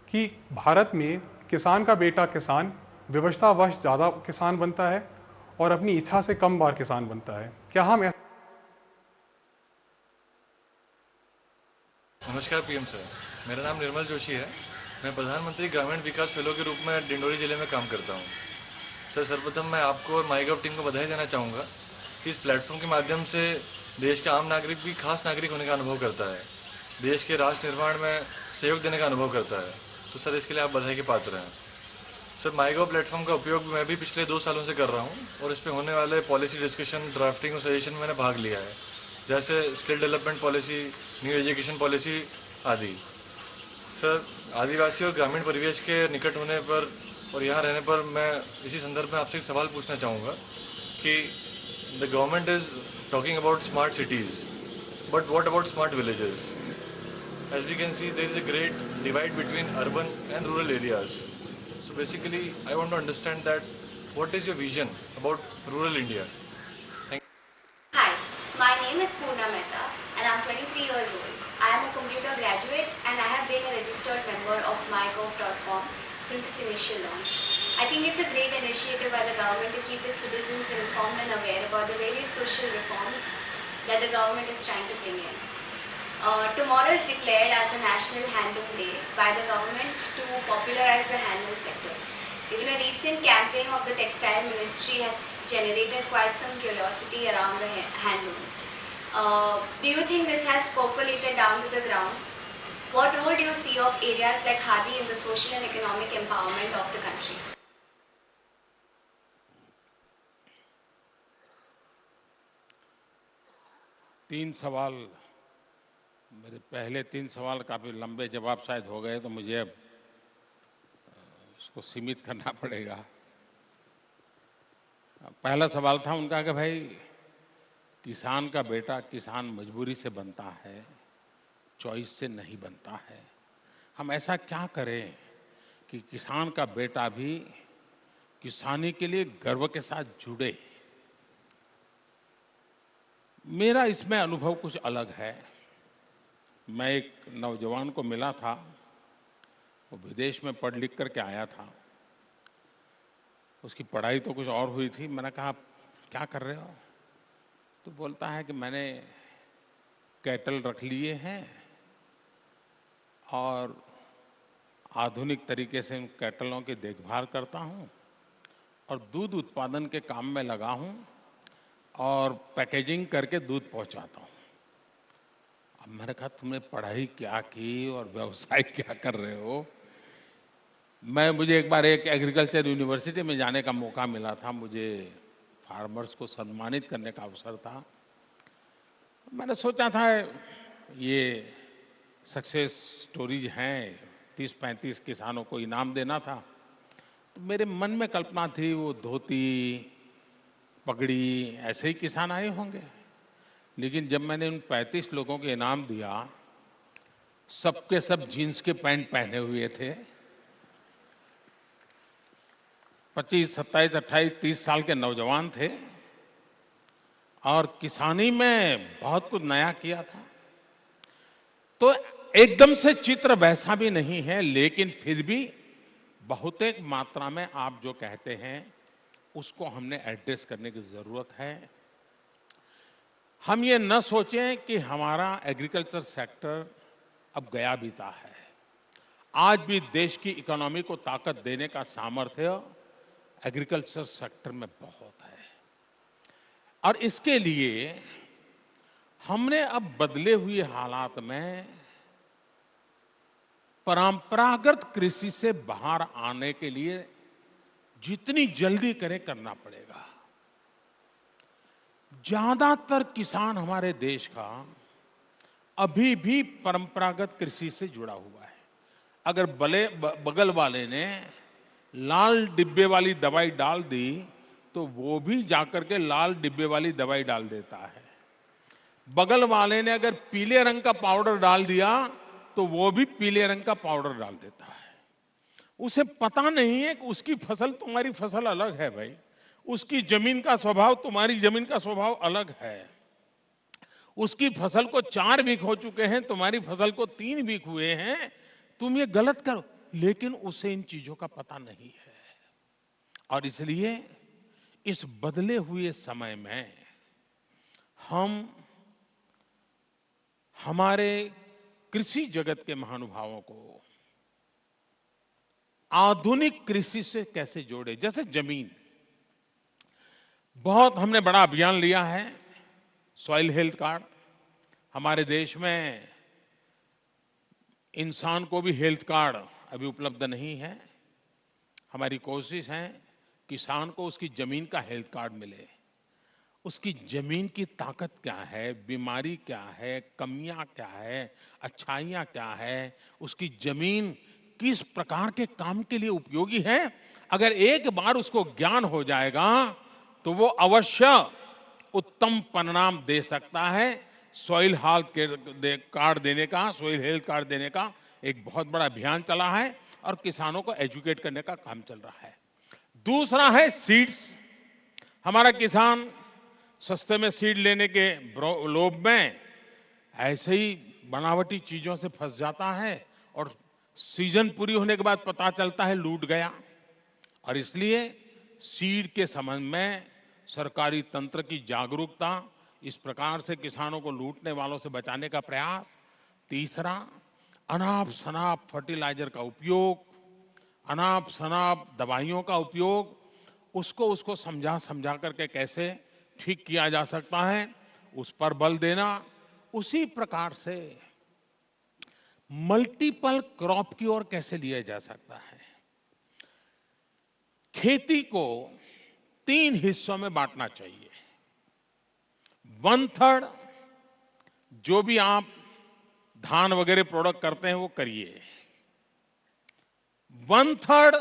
S6: कि भारत में किसान का बेटा किसान विवशतावश ज़्यादा किसान बनता है और अपनी इच्छा से कम बार किसान बनता है। क्या हम
S7: नमस्कार पीएम सर, मेरा नाम निर्मल जोशी है। मैं प्रधानमंत्री ग्रामीण विकास फेलो के रूप में डिंडोरी जिले में काम करता हूँ। सर, सर्वप्रथम मैं आपको और माईगव टीम को बधाई देना चाहूँगा कि इस प्लेटफॉर्म के माध्यम से देश का आम नागरिक भी खास नागरिक होने का अनुभव करता है, देश के राष्ट्र निर्माण में सहयोग देने का अनुभव करता है। तो सर, इसके लिए आप बधाई के पात्र हैं। सर, माईगव प्लेटफॉर्म का उपयोग मैं भी पिछले 2 सालों से कर रहा हूँ और इस पर होने वाले पॉलिसी डिस्कशन, ड्राफ्टिंग और सजेशन में मैंने भाग लिया है, जैसे skill development policy, new education policy आदि। सर, आदिवासी और ग्रामीण परिवेश के निकट होने पर और यहाँ रहने पर मैं इसी संदर्भ में आपसे एक सवाल पूछना चाहूँगा कि the government is talking about smart cities, but what about smart villages? As we can see, there is a great divide between urban and rural areas. So basically, I want to understand that what is your vision about rural India?
S8: Hi, my name is Poorna Mehta and I'm 23 years old. I am a computer graduate and I have been a registered member of mygov.com since its initial launch. I think it's a great initiative by the government to keep its citizens informed and aware about the various social reforms that the government is trying to bring in. Tomorrow is declared as a National Handloom Day by the government to popularize the handloom sector. Even a recent campaign of the Textile Ministry has generated quite some curiosity around the handlooms. Do you think this has percolated down to the ground? What role do you see of areas like Khadi in the social and economic empowerment of the country?
S5: तीन सवाल, मेरे पहले तीन सवाल काफ़ी लंबे जवाब शायद हो गए, तो मुझे अब उसको सीमित करना पड़ेगा। पहला सवाल था उनका कि भाई किसान का बेटा किसान मजबूरी से बनता है, चॉइस से नहीं बनता है। हम ऐसा क्या करें कि किसान का बेटा भी किसानी के लिए गर्व के साथ जुड़े। मेरा इसमें अनुभव कुछ अलग है। मैं एक नौजवान को मिला था, वो विदेश में पढ़ लिख करके आया था। उसकी पढ़ाई तो कुछ और हुई थी। मैंने कहा, क्या कर रहे हो? तो बोलता है कि मैंने कैटल रख लिए हैं और आधुनिक तरीके से उन कैटलों की देखभाल करता हूँ और दूध उत्पादन के काम में लगा हूँ और पैकेजिंग करके दूध पहुँचाता हूँ। अब मैंने कहा, तुमने पढ़ाई क्या की और व्यवसाय क्या कर रहे हो? मुझे एक बार एक एग्रीकल्चर यूनिवर्सिटी में जाने का मौका मिला था। मुझे फार्मर्स को सम्मानित करने का अवसर था। मैंने सोचा था ये सक्सेस स्टोरीज हैं, 30-35 किसानों को इनाम देना था। तो मेरे मन में कल्पना थी वो धोती पगड़ी ऐसे ही किसान आए होंगे। लेकिन जब मैंने उन 35 लोगों को इनाम दिया, सबके सब जीन्स के पैंट पहने हुए थे। 25, 27, 28, 30 साल के नौजवान थे और किसानी में बहुत कुछ नया किया था। तो एकदम से चित्र वैसा भी नहीं है, लेकिन फिर भी बहुत एक मात्रा में आप जो कहते हैं उसको हमने एड्रेस करने की जरूरत है। हम ये न सोचें कि हमारा एग्रीकल्चर सेक्टर अब गया बीता है। आज भी देश की इकोनॉमी को ताकत देने का सामर्थ्य एग्रीकल्चर सेक्टर में बहुत है और इसके लिए हमने अब बदले हुए हालात में परंपरागत कृषि से बाहर आने के लिए जितनी जल्दी करें करना पड़ेगा। ज्यादातर किसान हमारे देश का अभी भी परंपरागत कृषि से जुड़ा हुआ है। अगर बगल वाले ने लाल डिब्बे वाली दवाई डाल दी तो वो भी जाकर के लाल डिब्बे वाली दवाई डाल देता है। बगल वाले ने अगर पीले रंग का पाउडर डाल दिया तो वो भी पीले रंग का पाउडर डाल देता है। उसे पता नहीं है कि उसकी फसल तुम्हारी फसल अलग है भाई। उसकी जमीन का स्वभाव तुम्हारी जमीन का स्वभाव अलग है। उसकी फसल को 4 वीक हो चुके हैं, तुम्हारी फसल को 3 वीक हुए हैं। तुम ये गलत करो, लेकिन उसे इन चीजों का पता नहीं है। और इसलिए इस बदले हुए समय में हम हमारे कृषि जगत के महानुभावों को आधुनिक कृषि से कैसे जोड़े। जैसे जमीन, बहुत हमने बड़ा अभियान लिया है, सॉइल हेल्थ कार्ड। हमारे देश में इंसान को भी हेल्थ कार्ड अभी उपलब्ध नहीं है। हमारी कोशिश है किसान को उसकी जमीन का हेल्थ कार्ड मिले। उसकी जमीन की ताकत क्या है, बीमारी क्या है, कमियां क्या है, अच्छाइयां क्या है, उसकी जमीन किस प्रकार के काम के लिए उपयोगी है। अगर एक बार उसको ज्ञान हो जाएगा तो वो अवश्य उत्तम परिणाम दे सकता है। सॉइल हेल्थ कार्ड देने का, सॉइल हेल्थ कार्ड देने का एक बहुत बड़ा अभियान चला है और किसानों को एजुकेट करने का काम चल रहा है। दूसरा है सीड्स। हमारा किसान सस्ते में सीड लेने के लोभ में ऐसे ही बनावटी चीजों से फंस जाता है और सीजन पूरी होने के बाद पता चलता है लूट गया। और इसलिए सीड के संबंध में सरकारी तंत्र की जागरूकता, इस प्रकार से किसानों को लूटने वालों से बचाने का प्रयास। तीसरा, अनाप शनाप फर्टिलाइजर का उपयोग, अनाप शनाप दवाइयों का उपयोग, उसको समझा करके कैसे ठीक किया जा सकता है, उस पर बल देना। उसी प्रकार से मल्टीपल क्रॉप की ओर कैसे लिया जा सकता है। खेती को 3 हिस्सों में बांटना चाहिए। 1/3 जो भी आप धान वगैरह प्रोडक्ट करते हैं वो करिए। 1/3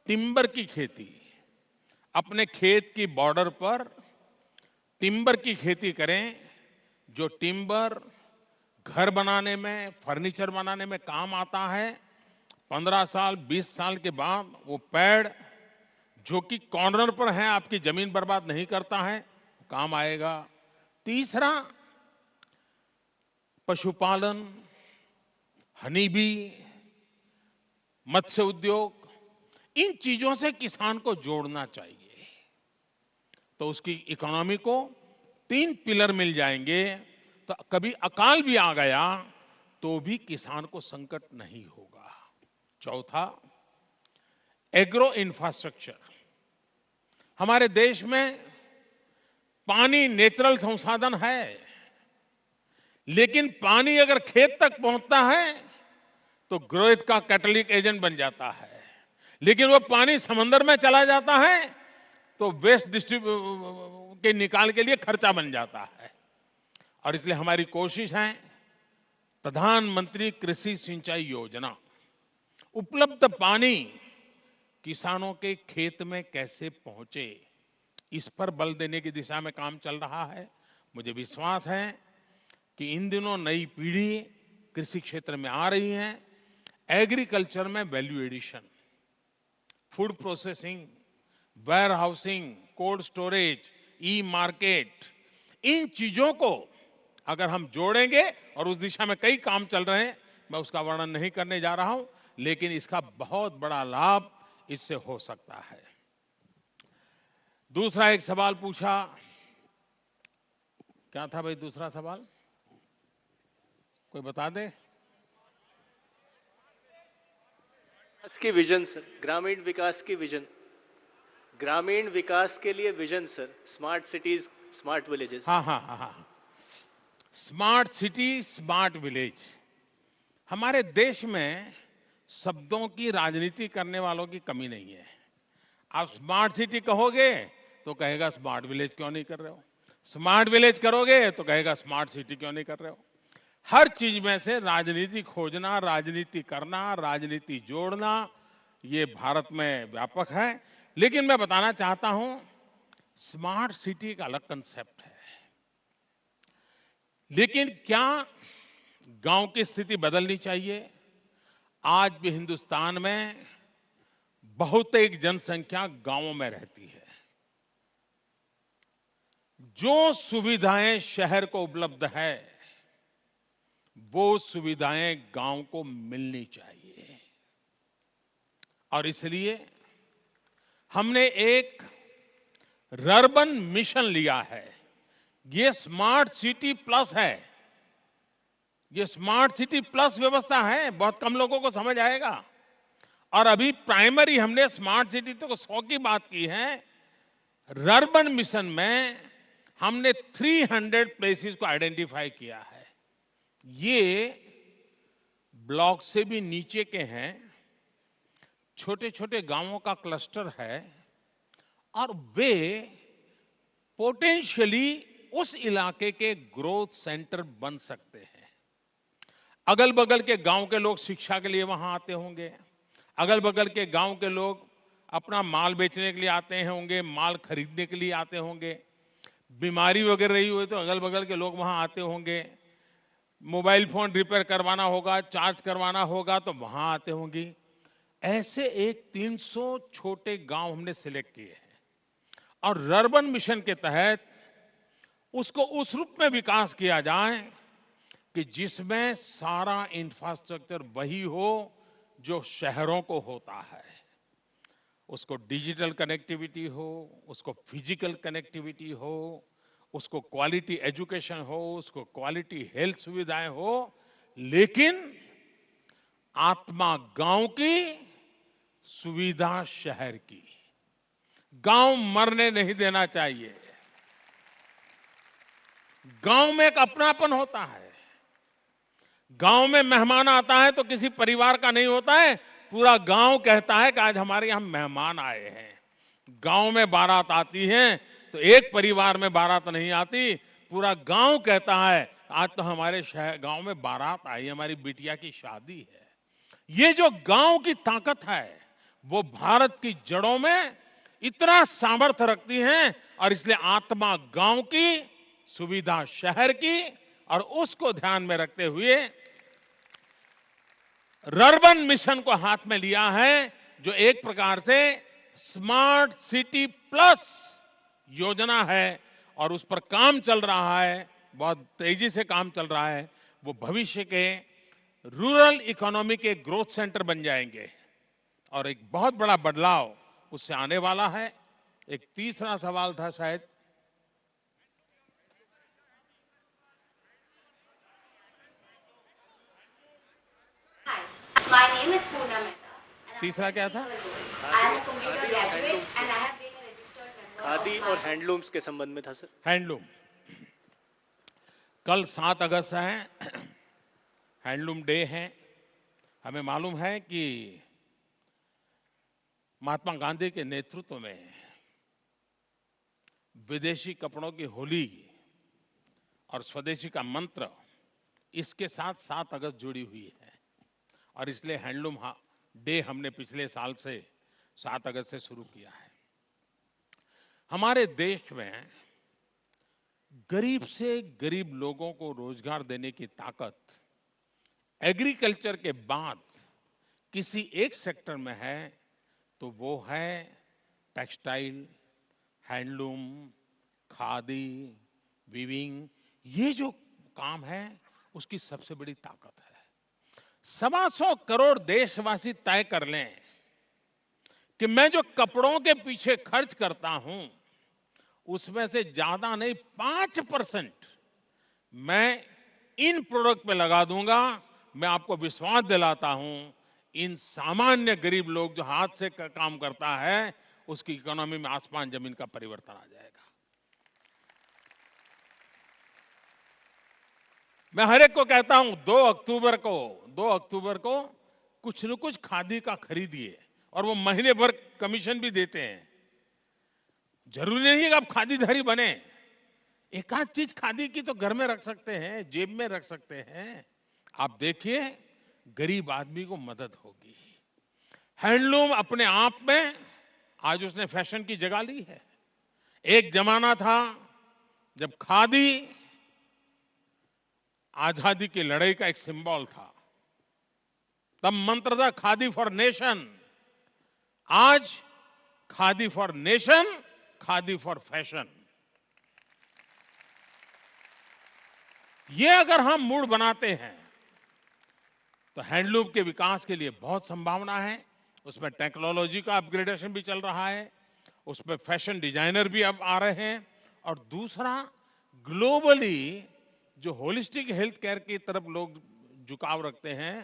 S5: टिम्बर की खेती, अपने खेत की बॉर्डर पर टिम्बर की खेती करें। जो टिम्बर घर बनाने में, फर्नीचर बनाने में काम आता है। 15 साल 20 साल के बाद वो पेड़ जो कि कॉर्नर पर है, आपकी जमीन बर्बाद नहीं करता है, काम आएगा। तीसरा, पशुपालन, हनी बी, मत्स्य उद्योग, इन चीजों से किसान को जोड़ना चाहिए। तो उसकी इकोनॉमी को 3 पिलर मिल जाएंगे, तो कभी अकाल भी आ गया तो भी किसान को संकट नहीं होगा। चौथा, एग्रो इंफ्रास्ट्रक्चर। हमारे देश में पानी नेचुरल संसाधन है, लेकिन पानी अगर खेत तक पहुंचता है तो ग्रोथ का कैटलिक एजेंट बन जाता है। लेकिन वो पानी समंदर में चला जाता है तो वेस्ट डिस्ट्रीब्यूट के निकाल के लिए खर्चा बन जाता है। और इसलिए हमारी कोशिश है, प्रधानमंत्री कृषि सिंचाई योजना, उपलब्ध पानी किसानों के खेत में कैसे पहुंचे, इस पर बल देने की दिशा में काम चल रहा है। मुझे विश्वास है कि इन दिनों नई पीढ़ी कृषि क्षेत्र में आ रही है। एग्रीकल्चर में value addition, food processing, warehousing, cold storage, e market, इन चीजों को अगर हम जोड़ेंगे, और उस दिशा में कई काम चल रहे हैं, मैं उसका वर्णन नहीं करने जा रहा हूं, लेकिन इसका बहुत बड़ा लाभ इससे हो सकता है। दूसरा एक सवाल पूछा, क्या था भाई दूसरा सवाल? कोई बता दे।
S1: की विजन सर, ग्रामीण विकास की विजन, ग्रामीण विकास के लिए vision sir, smart cities, smart villages.
S5: हाँ। Smart city, smart village. हमारे देश में शब्दों की राजनीति करने वालों की कमी नहीं है। आप स्मार्ट सिटी कहोगे तो कहेगा स्मार्ट विलेज क्यों नहीं कर रहे हो, स्मार्ट विलेज करोगे तो कहेगा स्मार्ट सिटी क्यों नहीं कर रहे हो। हर चीज में से राजनीति खोजना, राजनीति करना, राजनीति जोड़ना, ये भारत में व्यापक है। लेकिन मैं बताना चाहता हूं, स्मार्ट सिटी का अलग कंसेप्ट है। लेकिन क्या गांव की स्थिति बदलनी चाहिए? आज भी हिंदुस्तान में बहुत एक जनसंख्या गांवों में रहती है। जो सुविधाएं शहर को उपलब्ध है, वो सुविधाएं गांव को मिलनी चाहिए। और इसलिए हमने एक रर्बन मिशन लिया है। ये स्मार्ट सिटी प्लस है, ये स्मार्ट सिटी प्लस व्यवस्था है। बहुत कम लोगों को समझ आएगा। और अभी प्राइमरी हमने स्मार्ट सिटी तो 100 की बात की है। रर्बन मिशन में हमने 300 प्लेसेस को आइडेंटिफाई किया है। ये ब्लॉक से भी नीचे के हैं, छोटे छोटे गांवों का क्लस्टर है, और वे पोटेंशियली उस इलाके के ग्रोथ सेंटर बन सकते हैं। अगल बगल के गांव के लोग शिक्षा के लिए वहां आते होंगे, अगल बगल के गांव के लोग अपना माल बेचने के लिए आते होंगे, माल खरीदने के लिए आते होंगे, बीमारी वगैरह रही हुई तो अगल बगल के लोग वहां आते होंगे, मोबाइल फोन रिपेयर करवाना होगा, चार्ज करवाना होगा तो वहां आते होंगे। ऐसे एक 300 छोटे गांव हमने सिलेक्ट किए हैं और रर्बन मिशन के तहत उसको उस रूप में विकास किया जाए कि जिसमें सारा इंफ्रास्ट्रक्चर वही हो जो शहरों को होता है। उसको डिजिटल कनेक्टिविटी हो, उसको फिजिकल कनेक्टिविटी हो, उसको क्वालिटी एजुकेशन हो, उसको क्वालिटी हेल्थ सुविधाएं हो, लेकिन आत्मा गांव की, सुविधा शहर की। गांव मरने नहीं देना चाहिए। गांव में एक अपनापन होता है। गांव में मेहमान आता है तो किसी परिवार का नहीं होता है, पूरा गांव कहता है कि आज हमारे यहां मेहमान आए हैं। गांव में बारात आती है तो एक परिवार में बारात नहीं आती, पूरा गांव कहता है आज तो हमारे शहर गांव में बारात आई, हमारी बिटिया की शादी है। ये जो गांव की ताकत है वो भारत की जड़ों में इतना सामर्थ्य रखती है, और इसलिए आत्मा गांव की, सुविधा शहर की, और उसको ध्यान में रखते हुए रर्बन मिशन को हाथ में लिया है, जो एक प्रकार से स्मार्ट सिटी प्लस योजना है और उस पर काम चल रहा है, बहुत तेजी से काम चल रहा है। वो भविष्य के रूरल इकोनॉमी के ग्रोथ सेंटर बन जाएंगे और एक बहुत बड़ा बदलाव उससे आने वाला है। एक तीसरा सवाल था शायद,
S8: Hi, my name is Poona Mehta. And
S5: तीसरा क्या था?
S8: I am a computer graduate and I have been a registered member
S1: khadi
S8: of
S1: और
S8: my
S1: हैंडलूम्स के संबंध में था सर।
S5: हैंडलूम। कल 7 अगस्त है, हैंडलूम डे है। हमें मालूम है कि महात्मा गांधी के नेतृत्व में विदेशी कपड़ों की होली और स्वदेशी का मंत्र इसके साथ 7 अगस्त जुड़ी हुई है, और इसलिए हैंडलूम डे हमने पिछले साल से 7 अगस्त से शुरू किया है। हमारे देश में गरीब से गरीब लोगों को रोजगार देने की ताकत एग्रीकल्चर के बाद किसी एक सेक्टर में है तो वो है टेक्सटाइल, हैंडलूम, खादी, वीविंग। ये जो काम है उसकी सबसे बड़ी ताकत है। 125 करोड़ देशवासी तय कर लें कि मैं जो कपड़ों के पीछे खर्च करता हूं उसमें से ज्यादा नहीं 5% मैं इन प्रोडक्ट पे लगा दूंगा। मैं आपको विश्वास दिलाता हूं, इन सामान्य गरीब लोग जो हाथ से काम करता है उसकी इकोनॉमी में आसमान जमीन का परिवर्तन आ जाएगा। मैं हर एक को कहता हूं 2 अक्टूबर को कुछ न कुछ खादी का खरीदिए, और वो महीने भर कमीशन भी देते हैं। जरूरी नहीं है कि आप खादीधारी बने, एक आध चीज खादी की तो घर में रख सकते हैं, जेब में रख सकते हैं। आप देखिए गरीब आदमी को मदद होगी। हैंडलूम अपने आप में आज उसने फैशन की जगह ली है। एक जमाना था जब खादी आजादी की लड़ाई का एक सिंबल था, तब मंत्र था खादी फॉर नेशन। आज khadi for nation, khadi for fashion. ये अगर हम मूड बनाते हैं तो हैंडलूम के विकास के लिए बहुत संभावना है। उसमें टेक्नोलॉजी का अपग्रेडेशन भी चल रहा है, उसमें फैशन डिजाइनर भी अब आ रहे हैं, और दूसरा ग्लोबली जो होलिस्टिक हेल्थ केयर की तरफ लोग झुकाव रखते हैं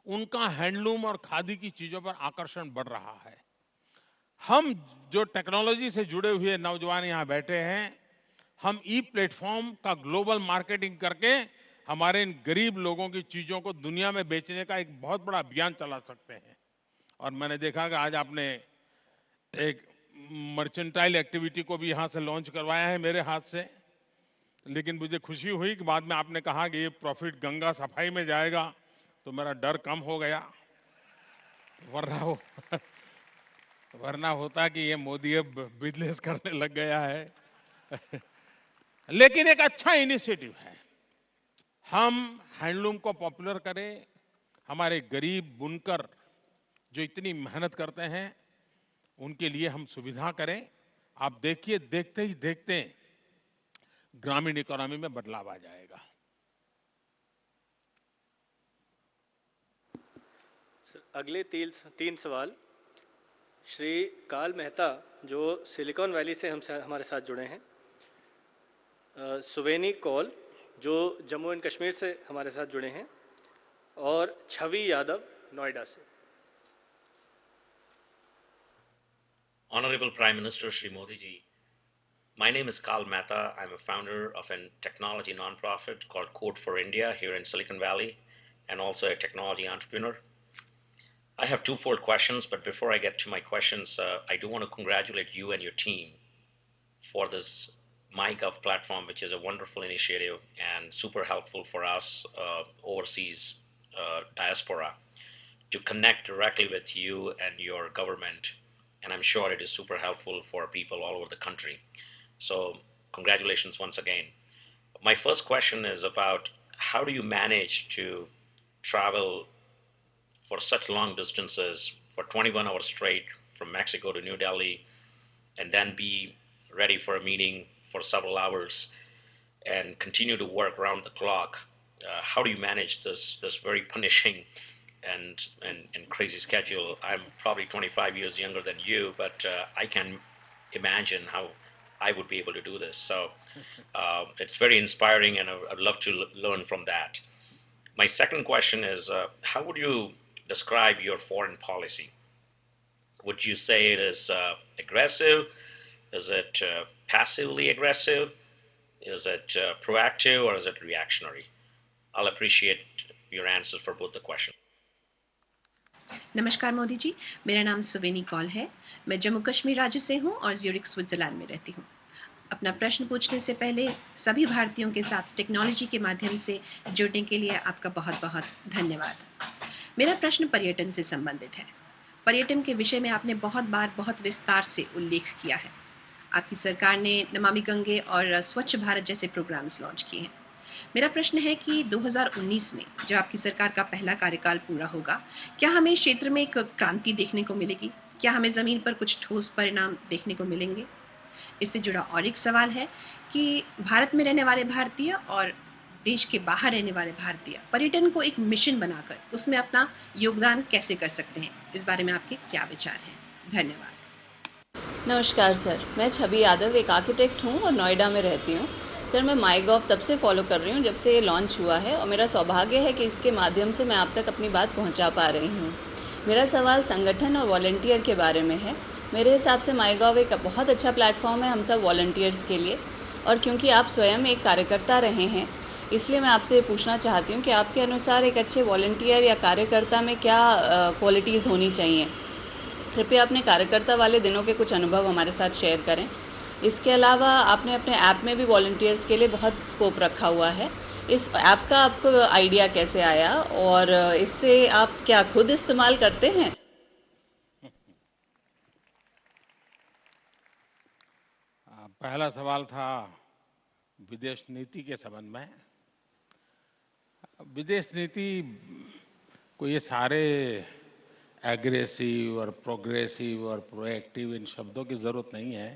S5: उनका हैंडलूम और खादी की चीजों पर आकर्षण बढ़ रहा है। हम जो टेक्नोलॉजी से जुड़े हुए नौजवान यहाँ बैठे हैं, हम ई प्लेटफॉर्म का ग्लोबल मार्केटिंग करके हमारे इन गरीब लोगों की चीजों को दुनिया में बेचने का एक बहुत बड़ा अभियान चला सकते हैं। और मैंने देखा कि आज आपने एक मर्चेंटाइल एक्टिविटी को भी यहाँ से लॉन्च करवाया है मेरे हाथ से, लेकिन मुझे खुशी हुई कि बाद में आपने कहा कि ये प्रॉफिट गंगा सफाई में जाएगा, तो मेरा डर कम हो गया। वरना होता कि ये मोदी अब बिजनेस करने लग गया है। लेकिन एक अच्छा इनिशिएटिव है। हम हैंडलूम को पॉपुलर करें, हमारे गरीब बुनकर जो इतनी मेहनत करते हैं उनके लिए हम सुविधा करें। आप देखिए, देखते ही देखते ग्रामीण इकोनॉमी में बदलाव आ जाएगा।
S1: अगले तीन सवाल श्री काल मेहता जो सिलिकॉन वैली से हमारे साथ जुड़े हैं, सुवेनी कौल जो जम्मू एंड कश्मीर से हमारे साथ जुड़े हैं, और छवि यादव नोएडा से।
S9: Honorable Prime Minister Shri Modi ji, my name is Kal Mehta. I'm a founder of a technology nonprofit called Code for India here in Silicon Valley, and also a technology entrepreneur. I have twofold questions, but before I get to my questions, I do want to congratulate you and your team for this MyGov platform, which is a wonderful initiative and super helpful for us overseas diaspora to connect directly with you and your government. And I'm sure it is super helpful for people all over the country. So congratulations once again. My first question is about how do you manage to travel for such long distances for 21 hours straight from Mexico to New Delhi, and then be ready for a meeting for several hours and continue to work around the clock? How do you manage this very punishing and crazy schedule? I'm probably 25 years younger than you, but I can imagine how I would be able to do this. So it's very inspiring, and I'd love to learn from that. My second question is, how would you describe your foreign policy? Would you say it is aggressive? Is it passively aggressive? Is it proactive, or is it reactionary? I'll appreciate your answers for both the questions.
S10: नमस्कार मोदी जी, मेरा नाम सुवेनी कौल है। मैं जम्मू कश्मीर राज्य से हूँ और ज्यूरिख स्विट्ज़रलैंड में रहती हूँ। अपना प्रश्न पूछने से पहले सभी भारतीयों के साथ टेक्नोलॉजी के माध्यम से जुड़ने के लिए आपका बहुत बहुत धन्यवाद। मेरा प्रश्न पर्यटन से संबंधित है। पर्यटन के विषय में आपने बहुत बार बहुत विस्तार से उल्लेख किया है। आपकी सरकार ने नमामि गंगे और स्वच्छ भारत जैसे प्रोग्राम्स लॉन्च किए हैं। मेरा प्रश्न है कि 2019 में जब आपकी सरकार का पहला कार्यकाल पूरा होगा, क्या हमें क्षेत्र में एक क्रांति देखने को मिलेगी? क्या हमें ज़मीन पर कुछ ठोस परिणाम देखने को मिलेंगे? इससे जुड़ा और एक सवाल है कि भारत में रहने वाले भारतीय और देश के बाहर रहने वाले भारतीय पर्यटन को एक मिशन बनाकर उसमें अपना योगदान कैसे कर सकते हैं? इस बारे में आपके क्या विचार हैं? धन्यवाद।
S11: नमस्कार सर, मैं छवि यादव एक आर्किटेक्ट हूँ और नोएडा में रहती हूँ। सर, मैं माईगॉव तब से फॉलो कर रही हूँ जब से ये लॉन्च हुआ है, और मेरा सौभाग्य है कि इसके माध्यम से मैं आप तक अपनी बात पहुँचा पा रही हूँ। मेरा सवाल संगठन और वॉलंटियर के बारे में है। मेरे हिसाब से माईगॉव एक बहुत अच्छा प्लेटफॉर्म है हम सब वॉलंटियर्स के लिए, और क्योंकि आप स्वयं एक कार्यकर्ता रहे हैं, इसलिए मैं आपसे पूछना चाहती हूँ कि आपके अनुसार एक अच्छे वॉलंटियर या कार्यकर्ता में क्या क्वालिटीज़ होनी चाहिए। कृपया अपने कार्यकर्ता वाले दिनों के कुछ अनुभव हमारे साथ शेयर करें। इसके अलावा आपने अपने ऐप में भी वॉलंटियर्स के लिए बहुत स्कोप रखा हुआ है। इस ऐप का आपको आइडिया कैसे आया, और इससे आप क्या खुद इस्तेमाल करते हैं?
S5: पहला सवाल था विदेश नीति के संबंध में। विदेश नीति को ये सारे एग्रेसिव और प्रोग्रेसिव और प्रोएक्टिव इन शब्दों की ज़रूरत नहीं है।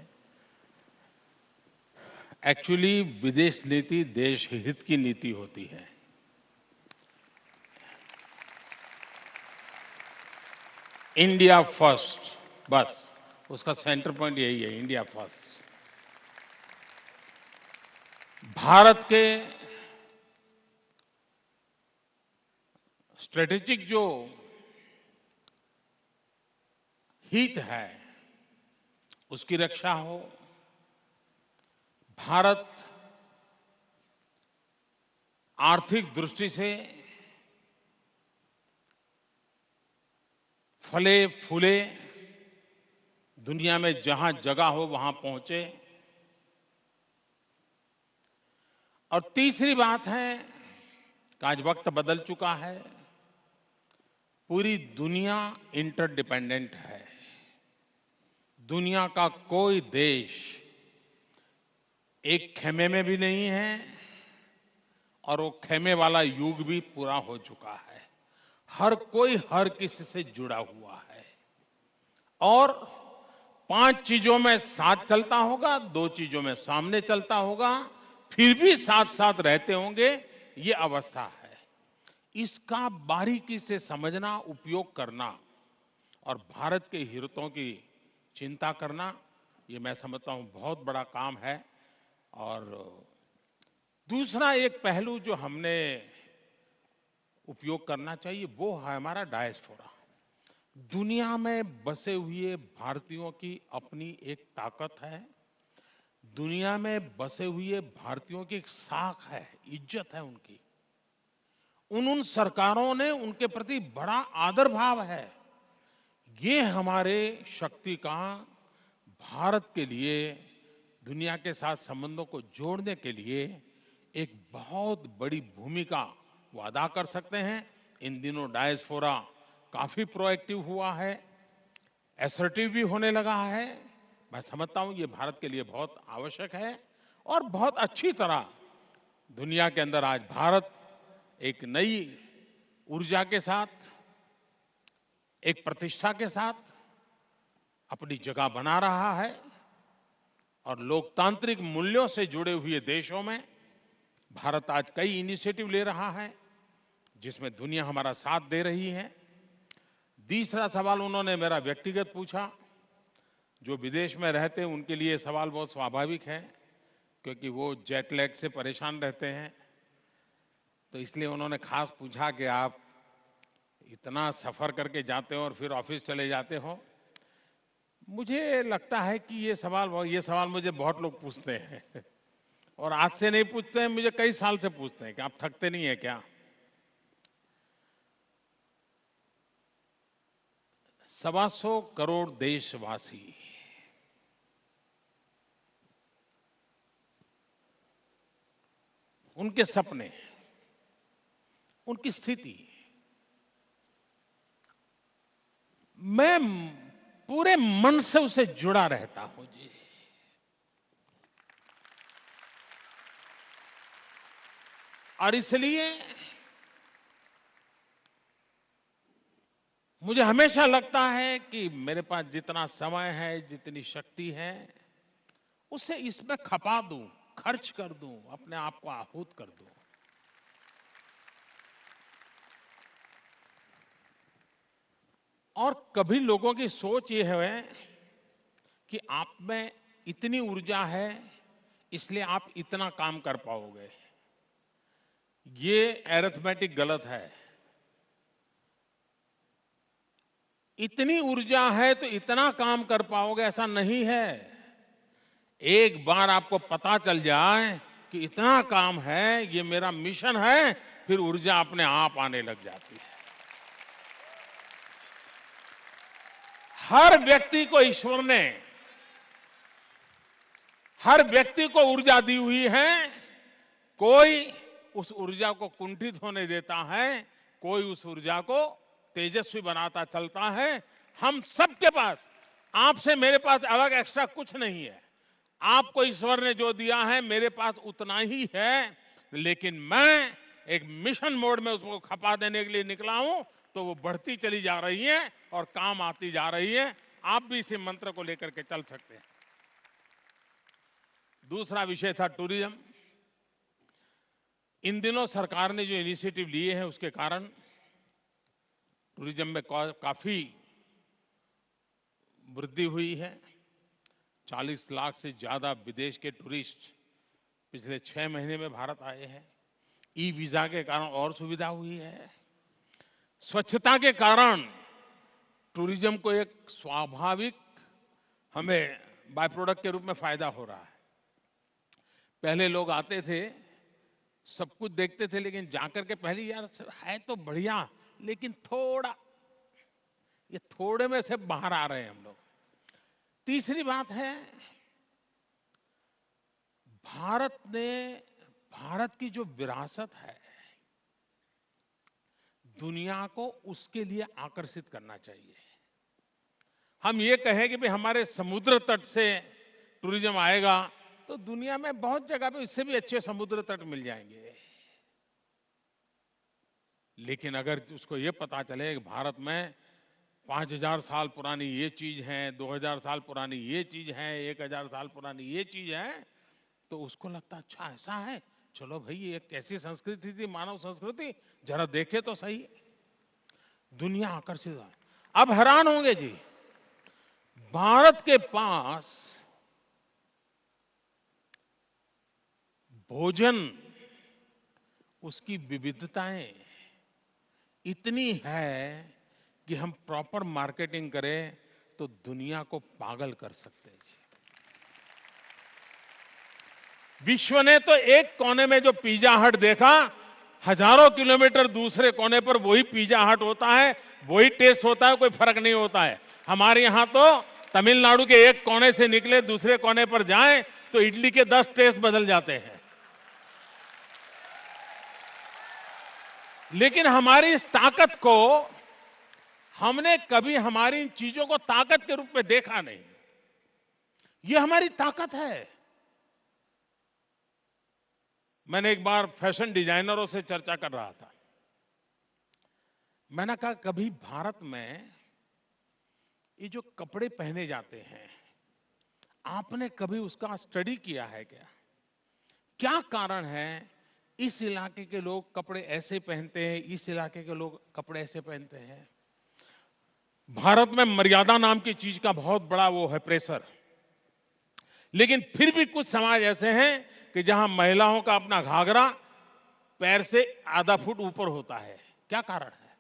S5: एक्चुअली विदेश नीति देश हित की नीति होती है। इंडिया फर्स्ट, बस उसका सेंटर पॉइंट यही है, इंडिया फर्स्ट। भारत के स्ट्रेटेजिक जो हित है उसकी रक्षा हो। भारत आर्थिक दृष्टि से फले फूले, दुनिया में जहां जगह हो वहां पहुंचे। और तीसरी बात है कि आज वक्त बदल चुका है, पूरी दुनिया इंटरडिपेंडेंट है। दुनिया का कोई देश एक खेमे में भी नहीं है, और वो खेमे वाला युग भी पूरा हो चुका है। हर कोई हर किसी से जुड़ा हुआ है, और 5 चीजों में साथ चलता होगा, 2 चीजों में सामने चलता होगा, फिर भी साथ साथ रहते होंगे, ये अवस्था है। इसका बारीकी से समझना, उपयोग करना और भारत के हितों की चिंता करना, ये मैं समझता हूँ बहुत बड़ा काम है। और दूसरा एक पहलू जो हमने उपयोग करना चाहिए वो है हमारा डायस्पोरा। दुनिया में बसे हुए भारतीयों की अपनी एक ताकत है, दुनिया में बसे हुए भारतीयों की एक साख है, इज्जत है उनकी। उन सरकारों ने उनके प्रति बड़ा आदर भाव है। ये हमारे शक्ति का भारत के लिए दुनिया के साथ संबंधों को जोड़ने के लिए एक बहुत बड़ी भूमिका वो अदा कर सकते हैं। इन दिनों डायस्पोरा काफी प्रोएक्टिव हुआ है, असर्टिव भी होने लगा है। मैं समझता हूं ये भारत के लिए बहुत आवश्यक है और बहुत अच्छी तरह दुनिया के अंदर आज भारत एक नई ऊर्जा के साथ, एक प्रतिष्ठा के साथ अपनी जगह बना रहा है। और लोकतांत्रिक मूल्यों से जुड़े हुए देशों में भारत आज कई इनिशिएटिव ले रहा है जिसमें दुनिया हमारा साथ दे रही है। तीसरा सवाल उन्होंने मेरा व्यक्तिगत पूछा। जो विदेश में रहते हैं उनके लिए सवाल बहुत स्वाभाविक है क्योंकि वो जेट लैग से परेशान रहते हैं। तो इसलिए उन्होंने खास पूछा कि आप इतना सफ़र करके जाते हो और फिर ऑफिस चले जाते हो। मुझे लगता है कि ये सवाल मुझे बहुत लोग पूछते हैं और आज से नहीं पूछते हैं, मुझे कई साल से पूछते हैं कि आप थकते नहीं है क्या। 125 करोड़ देशवासी उनके सपने, उनकी स्थिति, मैं पूरे मन से उसे जुड़ा रहता हूं जी। और इसलिए मुझे हमेशा लगता है कि मेरे पास जितना समय है, जितनी शक्ति है, उसे इसमें खपा दूं, खर्च कर दूं, अपने आप को आहूत कर दूं। और कभी लोगों की सोच ये है कि आप में इतनी ऊर्जा है इसलिए आप इतना काम कर पाओगे। ये अरिथमेटिक गलत है। इतनी ऊर्जा है तो इतना काम कर पाओगे ऐसा नहीं है। एक बार आपको पता चल जाए कि इतना काम है, ये मेरा मिशन है, फिर ऊर्जा अपने आप आने लग जाती है। हर व्यक्ति को ईश्वर ने हर व्यक्ति को ऊर्जा दी हुई है। कोई उस ऊर्जा को कुंठित होने देता है, कोई उस ऊर्जा को तेजस्वी बनाता चलता है। हम सबके पास, आपसे मेरे पास अलग एक्स्ट्रा कुछ नहीं है। आपको ईश्वर ने जो दिया है मेरे पास उतना ही है, लेकिन मैं एक मिशन मोड में उसको खपा देने के लिए निकला हूं तो वो बढ़ती चली जा रही है और काम आती जा रही है। आप भी इसी मंत्र को लेकर के चल सकते हैं। दूसरा विषय था टूरिज्म। इन दिनों सरकार ने जो इनिशिएटिव लिए हैं उसके कारण टूरिज्म में काफी वृद्धि हुई है। 40 लाख से ज्यादा विदेश के टूरिस्ट पिछले 6 महीने में भारत आए हैं। ई वीजा के कारण और सुविधा हुई है। स्वच्छता के कारण टूरिज्म को एक स्वाभाविक हमें बाय प्रोडक्ट के रूप में फायदा हो रहा है। पहले लोग आते थे, सब कुछ देखते थे, लेकिन जाकर के पहले यार है तो बढ़िया, लेकिन ये थोड़े में से बाहर आ रहे हैं हम लोग। तीसरी बात है, भारत की जो विरासत है, दुनिया को उसके लिए आकर्षित करना चाहिए। हम ये कहें कि भाई हमारे समुद्र तट से टूरिज्म आएगा तो दुनिया में बहुत जगह पे इससे भी अच्छे समुद्र तट मिल जाएंगे। लेकिन अगर उसको ये पता चले कि भारत में 5000 साल पुरानी ये चीज है, 2000 साल पुरानी ये चीज है, 1000 साल पुरानी ये चीज है, तो उसको लगता अच्छा ऐसा है, चलो भाई, ये कैसी संस्कृति थी, मानव संस्कृति, जरा देखे तो सही। दुनिया आकर्षित है। अब हैरान होंगे जी, भारत के पास भोजन, उसकी विविधताएं इतनी है कि हम प्रॉपर मार्केटिंग करें तो दुनिया को पागल कर सकते हैं जी। विश्व ने तो एक कोने में जो पिज्जा हट देखा, हजारों किलोमीटर दूसरे कोने पर वही पिज्जा हट होता है, वही टेस्ट होता है, कोई फर्क नहीं होता है। हमारे यहां तो तमिलनाडु के एक कोने से निकले दूसरे कोने पर जाएं तो इडली के 10 टेस्ट बदल जाते हैं। लेकिन हमारी इस ताकत को हमने कभी हमारी इन चीजों को ताकत के रूप में देखा नहीं। ये हमारी ताकत है। मैंने एक बार फैशन डिजाइनरों से चर्चा कर रहा था। मैंने कहा, कभी भारत में ये जो कपड़े पहने जाते हैं, आपने कभी उसका स्टडी किया है क्या? क्या कारण है इस इलाके के लोग कपड़े ऐसे पहनते हैं, इस इलाके के लोग कपड़े ऐसे पहनते हैं? भारत में मर्यादा नाम की चीज का बहुत बड़ा वो है प्रेशर। लेकिन फिर भी कुछ समाज ऐसे हैं कि जहां महिलाओं का अपना घाघरा पैर से आधा फुट ऊपर होता है। क्या कारण है?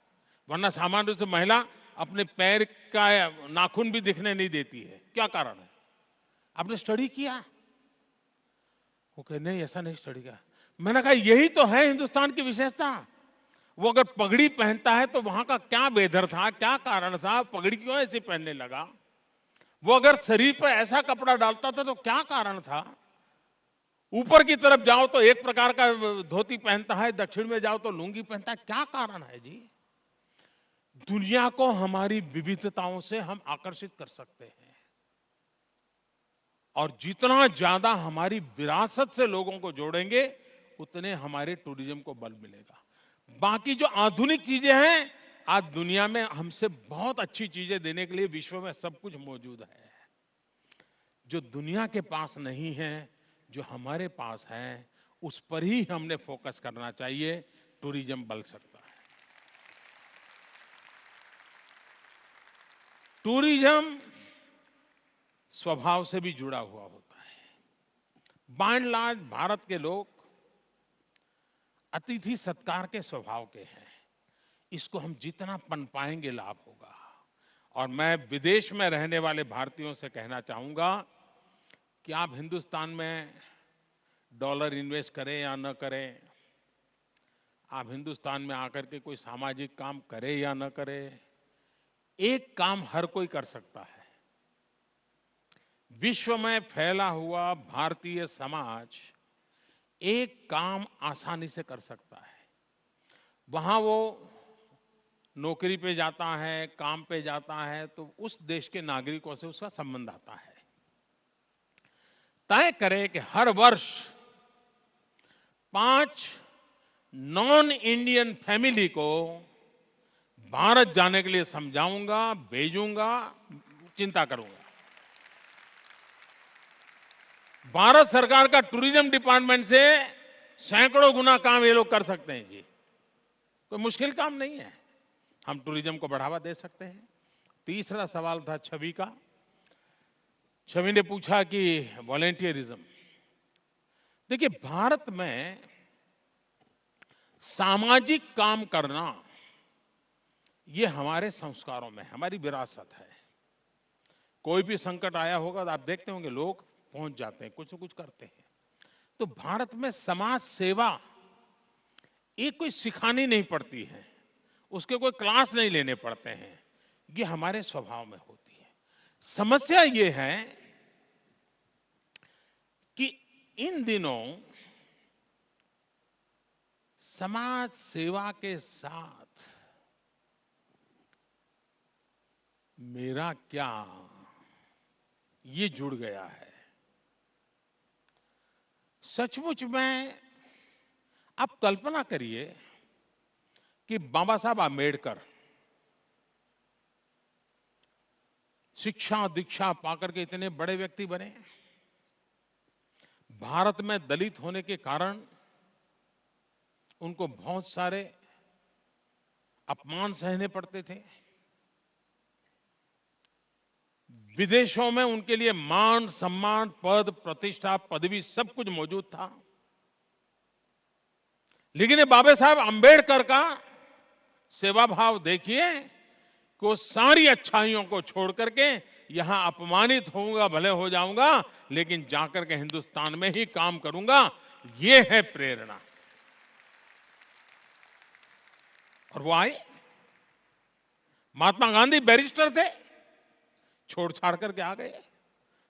S5: वरना सामान्य रूप से महिला अपने पैर का नाखून भी दिखने नहीं देती है। क्या कारण है? आपने स्टडी किया? वो कहे नहीं, ऐसा नहीं स्टडी किया। मैंने कहा, यही तो है हिंदुस्तान की विशेषता। वो अगर पगड़ी पहनता है तो वहां का क्या वेदर था, क्या कारण था, पगड़ी क्यों ऐसे पहनने लगा? वो अगर शरीर पर ऐसा कपड़ा डालता था तो क्या कारण था? ऊपर की तरफ जाओ तो एक प्रकार का धोती पहनता है, दक्षिण में जाओ तो लुंगी पहनता है। क्या कारण है जी? दुनिया को हमारी विविधताओं से हम आकर्षित कर सकते हैं, और जितना ज्यादा हमारी विरासत से लोगों को जोड़ेंगे उतने हमारे टूरिज्म को बल मिलेगा। बाकी जो आधुनिक चीजें हैं, आज दुनिया में हमसे बहुत अच्छी चीजें देने के लिए विश्व में सब कुछ मौजूद है। जो दुनिया के पास नहीं है, जो हमारे पास है, उस पर ही हमने फोकस करना चाहिए। टूरिज्म बल सकता है। टूरिज्म स्वभाव से भी जुड़ा हुआ होता है। बाय एंड लार्ज भारत के लोग अतिथि सत्कार के स्वभाव के हैं। इसको हम जितना पनपाएंगे लाभ होगा। और मैं विदेश में रहने वाले भारतीयों से कहना चाहूंगा कि आप हिंदुस्तान में डॉलर इन्वेस्ट करें या न करें, आप हिंदुस्तान में आकर के कोई सामाजिक काम करें या न करें, एक काम हर कोई कर सकता है। विश्व में फैला हुआ भारतीय समाज एक काम आसानी से कर सकता है। वहां वो नौकरी पे जाता है, काम पे जाता है, तो उस देश के नागरिकों से उसका संबंध आता है। तय करें कि हर वर्ष 5 नॉन इंडियन फैमिली को भारत जाने के लिए समझाऊंगा, भेजूंगा, चिंता करूंगा। भारत सरकार का टूरिज्म डिपार्टमेंट से सैकड़ों गुना काम ये लोग कर सकते हैं जी। कोई मुश्किल काम नहीं है। हम टूरिज्म को बढ़ावा दे सकते हैं। तीसरा सवाल था छवि का। छवि ने पूछा कि वॉलेंटियरिज्म। देखिए, भारत में सामाजिक काम करना ये हमारे संस्कारों में, हमारी विरासत है। कोई भी संकट आया होगा तो आप देखते होंगे लोग पहुंच जाते हैं, कुछ न कुछ करते हैं। तो भारत में समाज सेवा ये कोई सिखानी नहीं पड़ती है, उसके कोई क्लास नहीं लेने पड़ते हैं, ये हमारे स्वभाव में होती है। समस्या ये है कि इन दिनों समाज सेवा के साथ मेरा क्या, ये जुड़ गया है। सचमुच में आप कल्पना करिए कि बाबा साहब आम्बेडकर शिक्षा दीक्षा पाकर के इतने बड़े व्यक्ति बने। भारत में दलित होने के कारण उनको बहुत सारे अपमान सहने पड़ते थे। विदेशों में उनके लिए मान, सम्मान, पद, प्रतिष्ठा, पदवी सब कुछ मौजूद था। लेकिन ये बाबा साहब अंबेडकर का सेवा भाव देखिए कि वो सारी अच्छाइयों को छोड़ करके यहां अपमानित होऊंगा, भले हो जाऊंगा, लेकिन जाकर के हिंदुस्तान में ही काम करूंगा। ये है प्रेरणा। और वो आए। महात्मा गांधी बैरिस्टर थे, छोड़ छाड़ करके आ गए।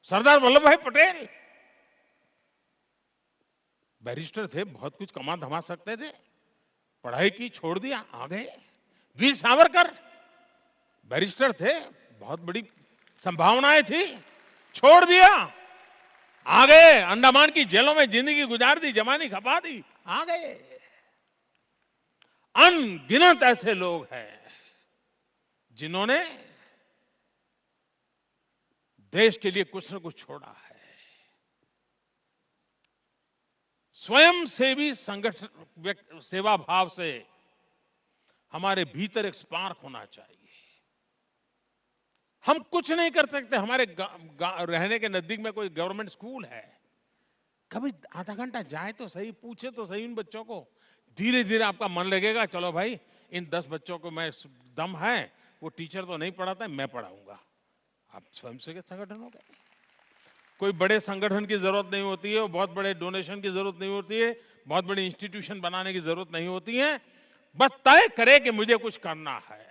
S5: सरदार वल्लभ भाई पटेल बैरिस्टर थे, बहुत कुछ कमा धमा सकते थे, पढ़ाई की, छोड़ दिया, आ गए। वीर सावरकर बैरिस्टर थे, बहुत बड़ी संभावनाएं थी, छोड़ दिया, आ गए। अंडमान की जेलों में जिंदगी गुजार दी, जवानी खपा दी, आ गए। अनगिनत ऐसे लोग हैं जिन्होंने देश के लिए कुछ न कुछ छोड़ा है। स्वयं सेवी संगठन, सेवा भाव से हमारे भीतर एक स्पार्क होना चाहिए। हम कुछ नहीं कर सकते। हमारे रहने के नजदीक में कोई गवर्नमेंट स्कूल है, कभी आधा घंटा जाए तो सही, पूछे तो सही उन बच्चों को। धीरे धीरे आपका मन लगेगा, चलो भाई इन 10 बच्चों को मैं दम है, वो टीचर तो नहीं पढ़ाता, मैं पढ़ाऊंगा। आप स्वयं से संगठन हो गए। कोई बड़े संगठन की जरूरत नहीं होती है, बहुत बड़े डोनेशन की जरूरत नहीं होती है, बहुत बड़ी इंस्टीट्यूशन बनाने की जरूरत नहीं होती है। बस तय करे कि मुझे कुछ करना है।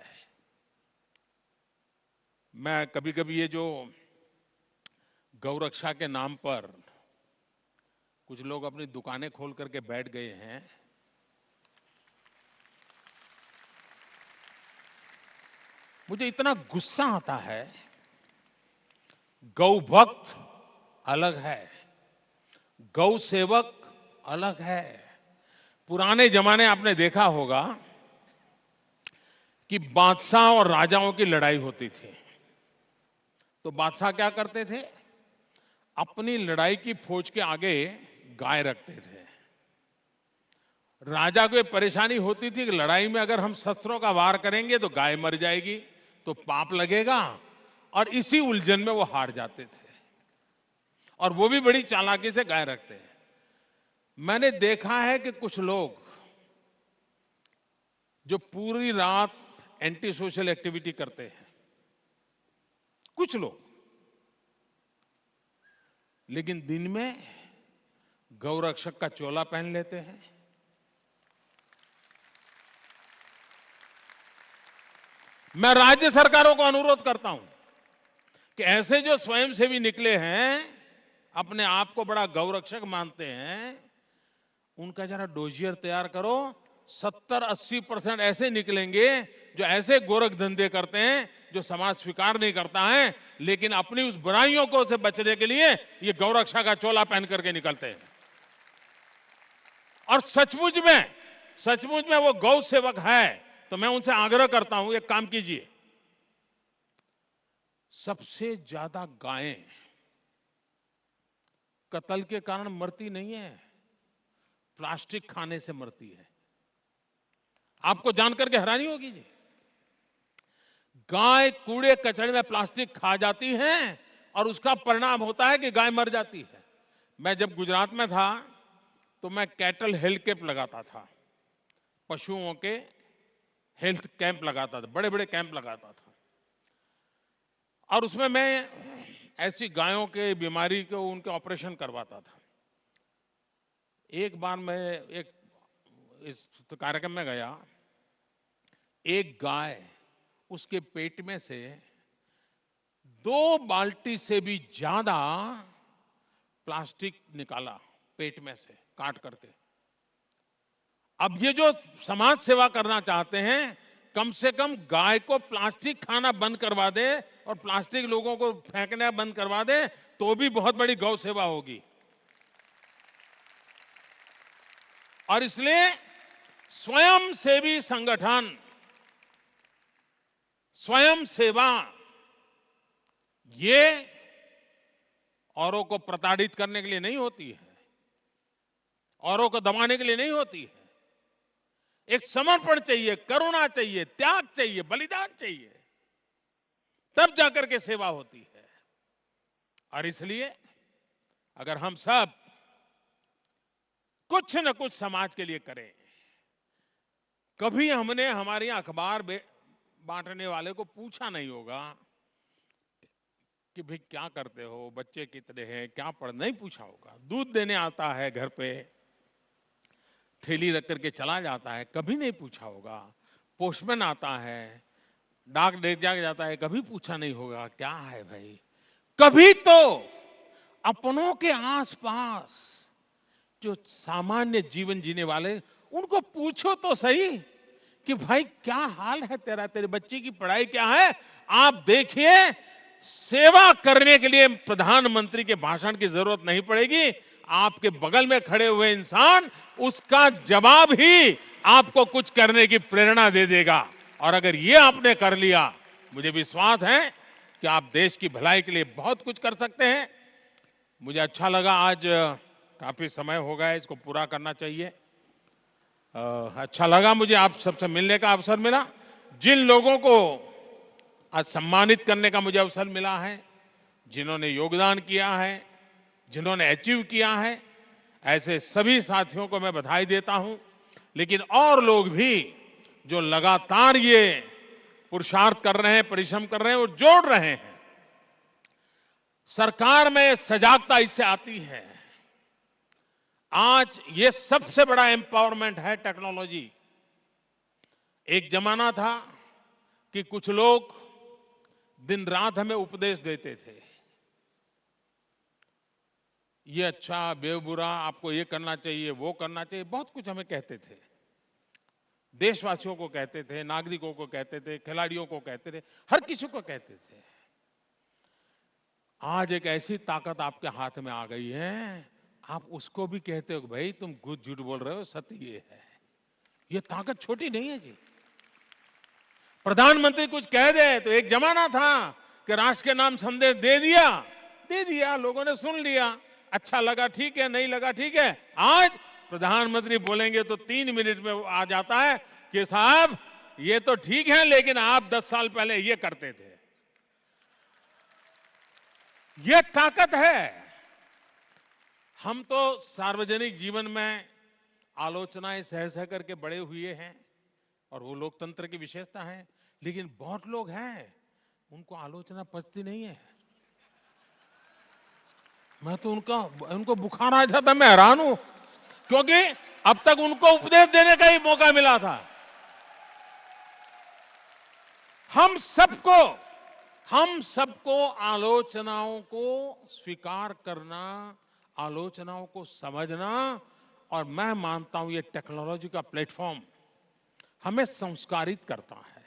S5: मैं कभी कभी ये जो गौरक्षा के नाम पर कुछ लोग अपनी दुकानें खोल करके बैठ गए हैं, मुझे इतना गुस्सा आता है। गौ भक्त अलग है, गौ सेवक अलग है। पुराने जमाने आपने देखा होगा कि बादशाह और राजाओं की लड़ाई होती थी, तो बादशाह क्या करते थे, अपनी लड़ाई की फौज के आगे गाय रखते थे। राजा को परेशानी होती थी कि लड़ाई में अगर हम शस्त्रों का वार करेंगे तो गाय मर जाएगी, तो पाप लगेगा, और इसी उलझन में वो हार जाते थे। और वो भी बड़ी चालाकी से गाय रखते हैं। मैंने देखा है कि कुछ लोग जो पूरी रात एंटी सोशल एक्टिविटी करते हैं, कुछ लोग, लेकिन दिन में गौरक्षक का चोला पहन लेते हैं। मैं राज्य सरकारों को अनुरोध करता हूं कि ऐसे जो स्वयंसेवी निकले हैं, अपने आप को बड़ा गौरक्षक मानते हैं, उनका जरा डोजियर तैयार करो। 70-80% ऐसे निकलेंगे जो ऐसे गोरख धंधे करते हैं जो समाज स्वीकार नहीं करता है, लेकिन अपनी उस बुराइयों को से बचने के लिए ये गौरक्षा का चोला पहन करके निकलते हैं। और सचमुच में वो गौ सेवक है, तो मैं उनसे आग्रह करता हूं, एक काम कीजिए। सबसे ज्यादा गायें कत्ल के कारण मरती नहीं है, प्लास्टिक खाने से मरती है। आपको जानकर के हैरानी होगी जी, गाय कूड़े कचरे में प्लास्टिक खा जाती है और उसका परिणाम होता है कि गाय मर जाती है। मैं जब गुजरात में था तो मैं कैटल हेल्थ कैंप लगाता था, पशुओं के हेल्थ कैंप लगाता था, बड़े बड़े कैंप लगाता था। और उसमें मैं ऐसी गायों के बीमारी को उनके ऑपरेशन करवाता था। एक बार मैं एक इस कार्यक्रम में गया, एक गाय, उसके पेट में से 2 बाल्टी से भी ज्यादा प्लास्टिक निकाला पेट में से काट करके। अब ये जो समाज सेवा करना चाहते हैं, कम से कम गाय को प्लास्टिक खाना बंद करवा दे और प्लास्टिक लोगों को फेंकना बंद करवा दे, तो भी बहुत बड़ी गौ सेवा होगी। और इसलिए स्वयं सेवी संगठन, स्वयं सेवा, ये औरों को प्रताड़ित करने के लिए नहीं होती है, औरों को दबाने के लिए नहीं होती है। एक समर्पण चाहिए, करुणा चाहिए, त्याग चाहिए, बलिदान चाहिए, तब जाकर के सेवा होती है। और इसलिए अगर हम सब कुछ न कुछ समाज के लिए करें। कभी हमने हमारे अखबार बांटने वाले को पूछा नहीं होगा कि भाई क्या करते हो, बच्चे कितने हैं, क्या पढ़, नहीं पूछा होगा। दूध देने आता है घर पे, थैली रख करके चला जाता है, कभी नहीं पूछा होगा। पोस्टमैन आता है, डाक ले जाता है, कभी पूछा नहीं होगा क्या है भाई। कभी तो अपनों के आसपास जो सामान्य जीवन जीने वाले, उनको पूछो तो सही कि भाई क्या हाल है तेरा, तेरे बच्चे की पढ़ाई क्या है। आप देखिए, सेवा करने के लिए प्रधानमंत्री के भाषण की जरूरत नहीं पड़ेगी। आपके बगल में खड़े हुए इंसान उसका जवाब ही आपको कुछ करने की प्रेरणा दे देगा। और अगर ये आपने कर लिया, मुझे विश्वास है कि आप देश की भलाई के लिए बहुत कुछ कर सकते हैं। मुझे अच्छा लगा, आज काफी समय हो गया, इसको पूरा करना चाहिए। अच्छा लगा मुझे आप सबसे मिलने का अवसर मिला। जिन लोगों को आज सम्मानित करने का मुझे अवसर मिला है, जिन्होंने योगदान किया है, जिन्होंने अचीव किया है, ऐसे सभी साथियों को मैं बधाई देता हूं। लेकिन और लोग भी जो लगातार ये पुरुषार्थ कर रहे हैं, परिश्रम कर रहे हैं, वो जोड़ रहे हैं। सरकार में सजागता इससे आती है। आज ये सबसे बड़ा एम्पावरमेंट है टेक्नोलॉजी। एक जमाना था कि कुछ लोग दिन रात हमें उपदेश देते थे, ये अच्छा बेबुरा, आपको ये करना चाहिए, वो करना चाहिए, बहुत कुछ हमें कहते थे। देशवासियों को कहते थे, नागरिकों को कहते थे, खिलाड़ियों को कहते थे, हर किसी को कहते थे। आज एक ऐसी ताकत आपके हाथ में आ गई है, आप उसको भी कहते हो भाई तुम खुद झूठ बोल रहे हो, सत्य ये है। ये ताकत छोटी नहीं है जी। प्रधानमंत्री कुछ कह दे तो एक जमाना था कि राष्ट्र के नाम संदेश दे दिया, लोगों ने सुन लिया, अच्छा लगा ठीक है, नहीं लगा ठीक है। आज प्रधानमंत्री बोलेंगे तो 3 मिनट में आ जाता है कि साहब ये तो ठीक है, लेकिन आप 10 साल पहले ये करते थे। ये ताकत है। हम तो सार्वजनिक जीवन में आलोचनाएं सह सह करके बड़े हुए हैं, और वो लोकतंत्र की विशेषता है। लेकिन बहुत लोग हैं उनको आलोचना पचती नहीं है। मैं तो उनको बुखार आ जाता, मैं हैरान हूं, क्योंकि अब तक उनको उपदेश देने का ही मौका मिला था। हम सबको आलोचनाओं को स्वीकार करना, आलोचनाओं को समझना, और मैं मानता हूं ये टेक्नोलॉजी का प्लेटफॉर्म हमें संस्कारित करता है,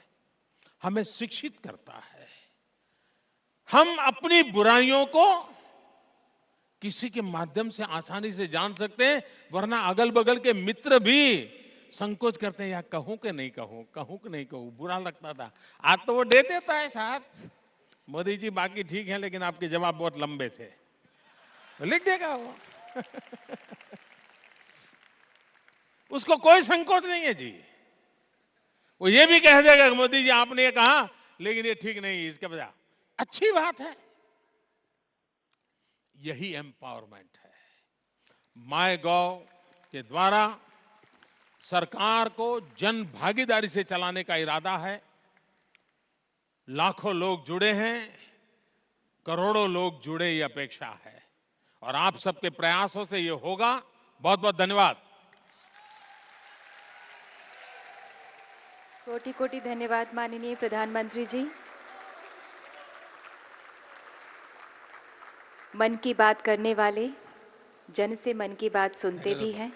S5: हमें शिक्षित करता है। हम अपनी बुराइयों को किसी के माध्यम से आसानी से जान सकते हैं, वरना अगल बगल के मित्र भी संकोच करते हैं, यार कहूं कि नहीं कहूं, कहूं कि नहीं कहूं, बुरा लगता था। आज तो वो दे देता है, साहब मोदी जी बाकी ठीक है, लेकिन आपके जवाब बहुत लंबे थे, तो लिख देगा वो। उसको कोई संकोच नहीं है जी। वो ये भी कह देगा कि मोदी जी आपने ये कहा, लेकिन ये ठीक नहीं, इसके बजाय अच्छी बात है। यही एम्पावरमेंट है। माईगॉव के द्वारा सरकार को जन भागीदारी से चलाने का इरादा है। लाखों लोग जुड़े हैं, करोड़ों लोग जुड़े, ये अपेक्षा है, और आप सबके प्रयासों से ये होगा। बहुत बहुत धन्यवाद।
S12: कोटि कोटि धन्यवाद माननीय प्रधानमंत्री जी। मन की बात करने वाले जन से मन की बात सुनते भी हैं।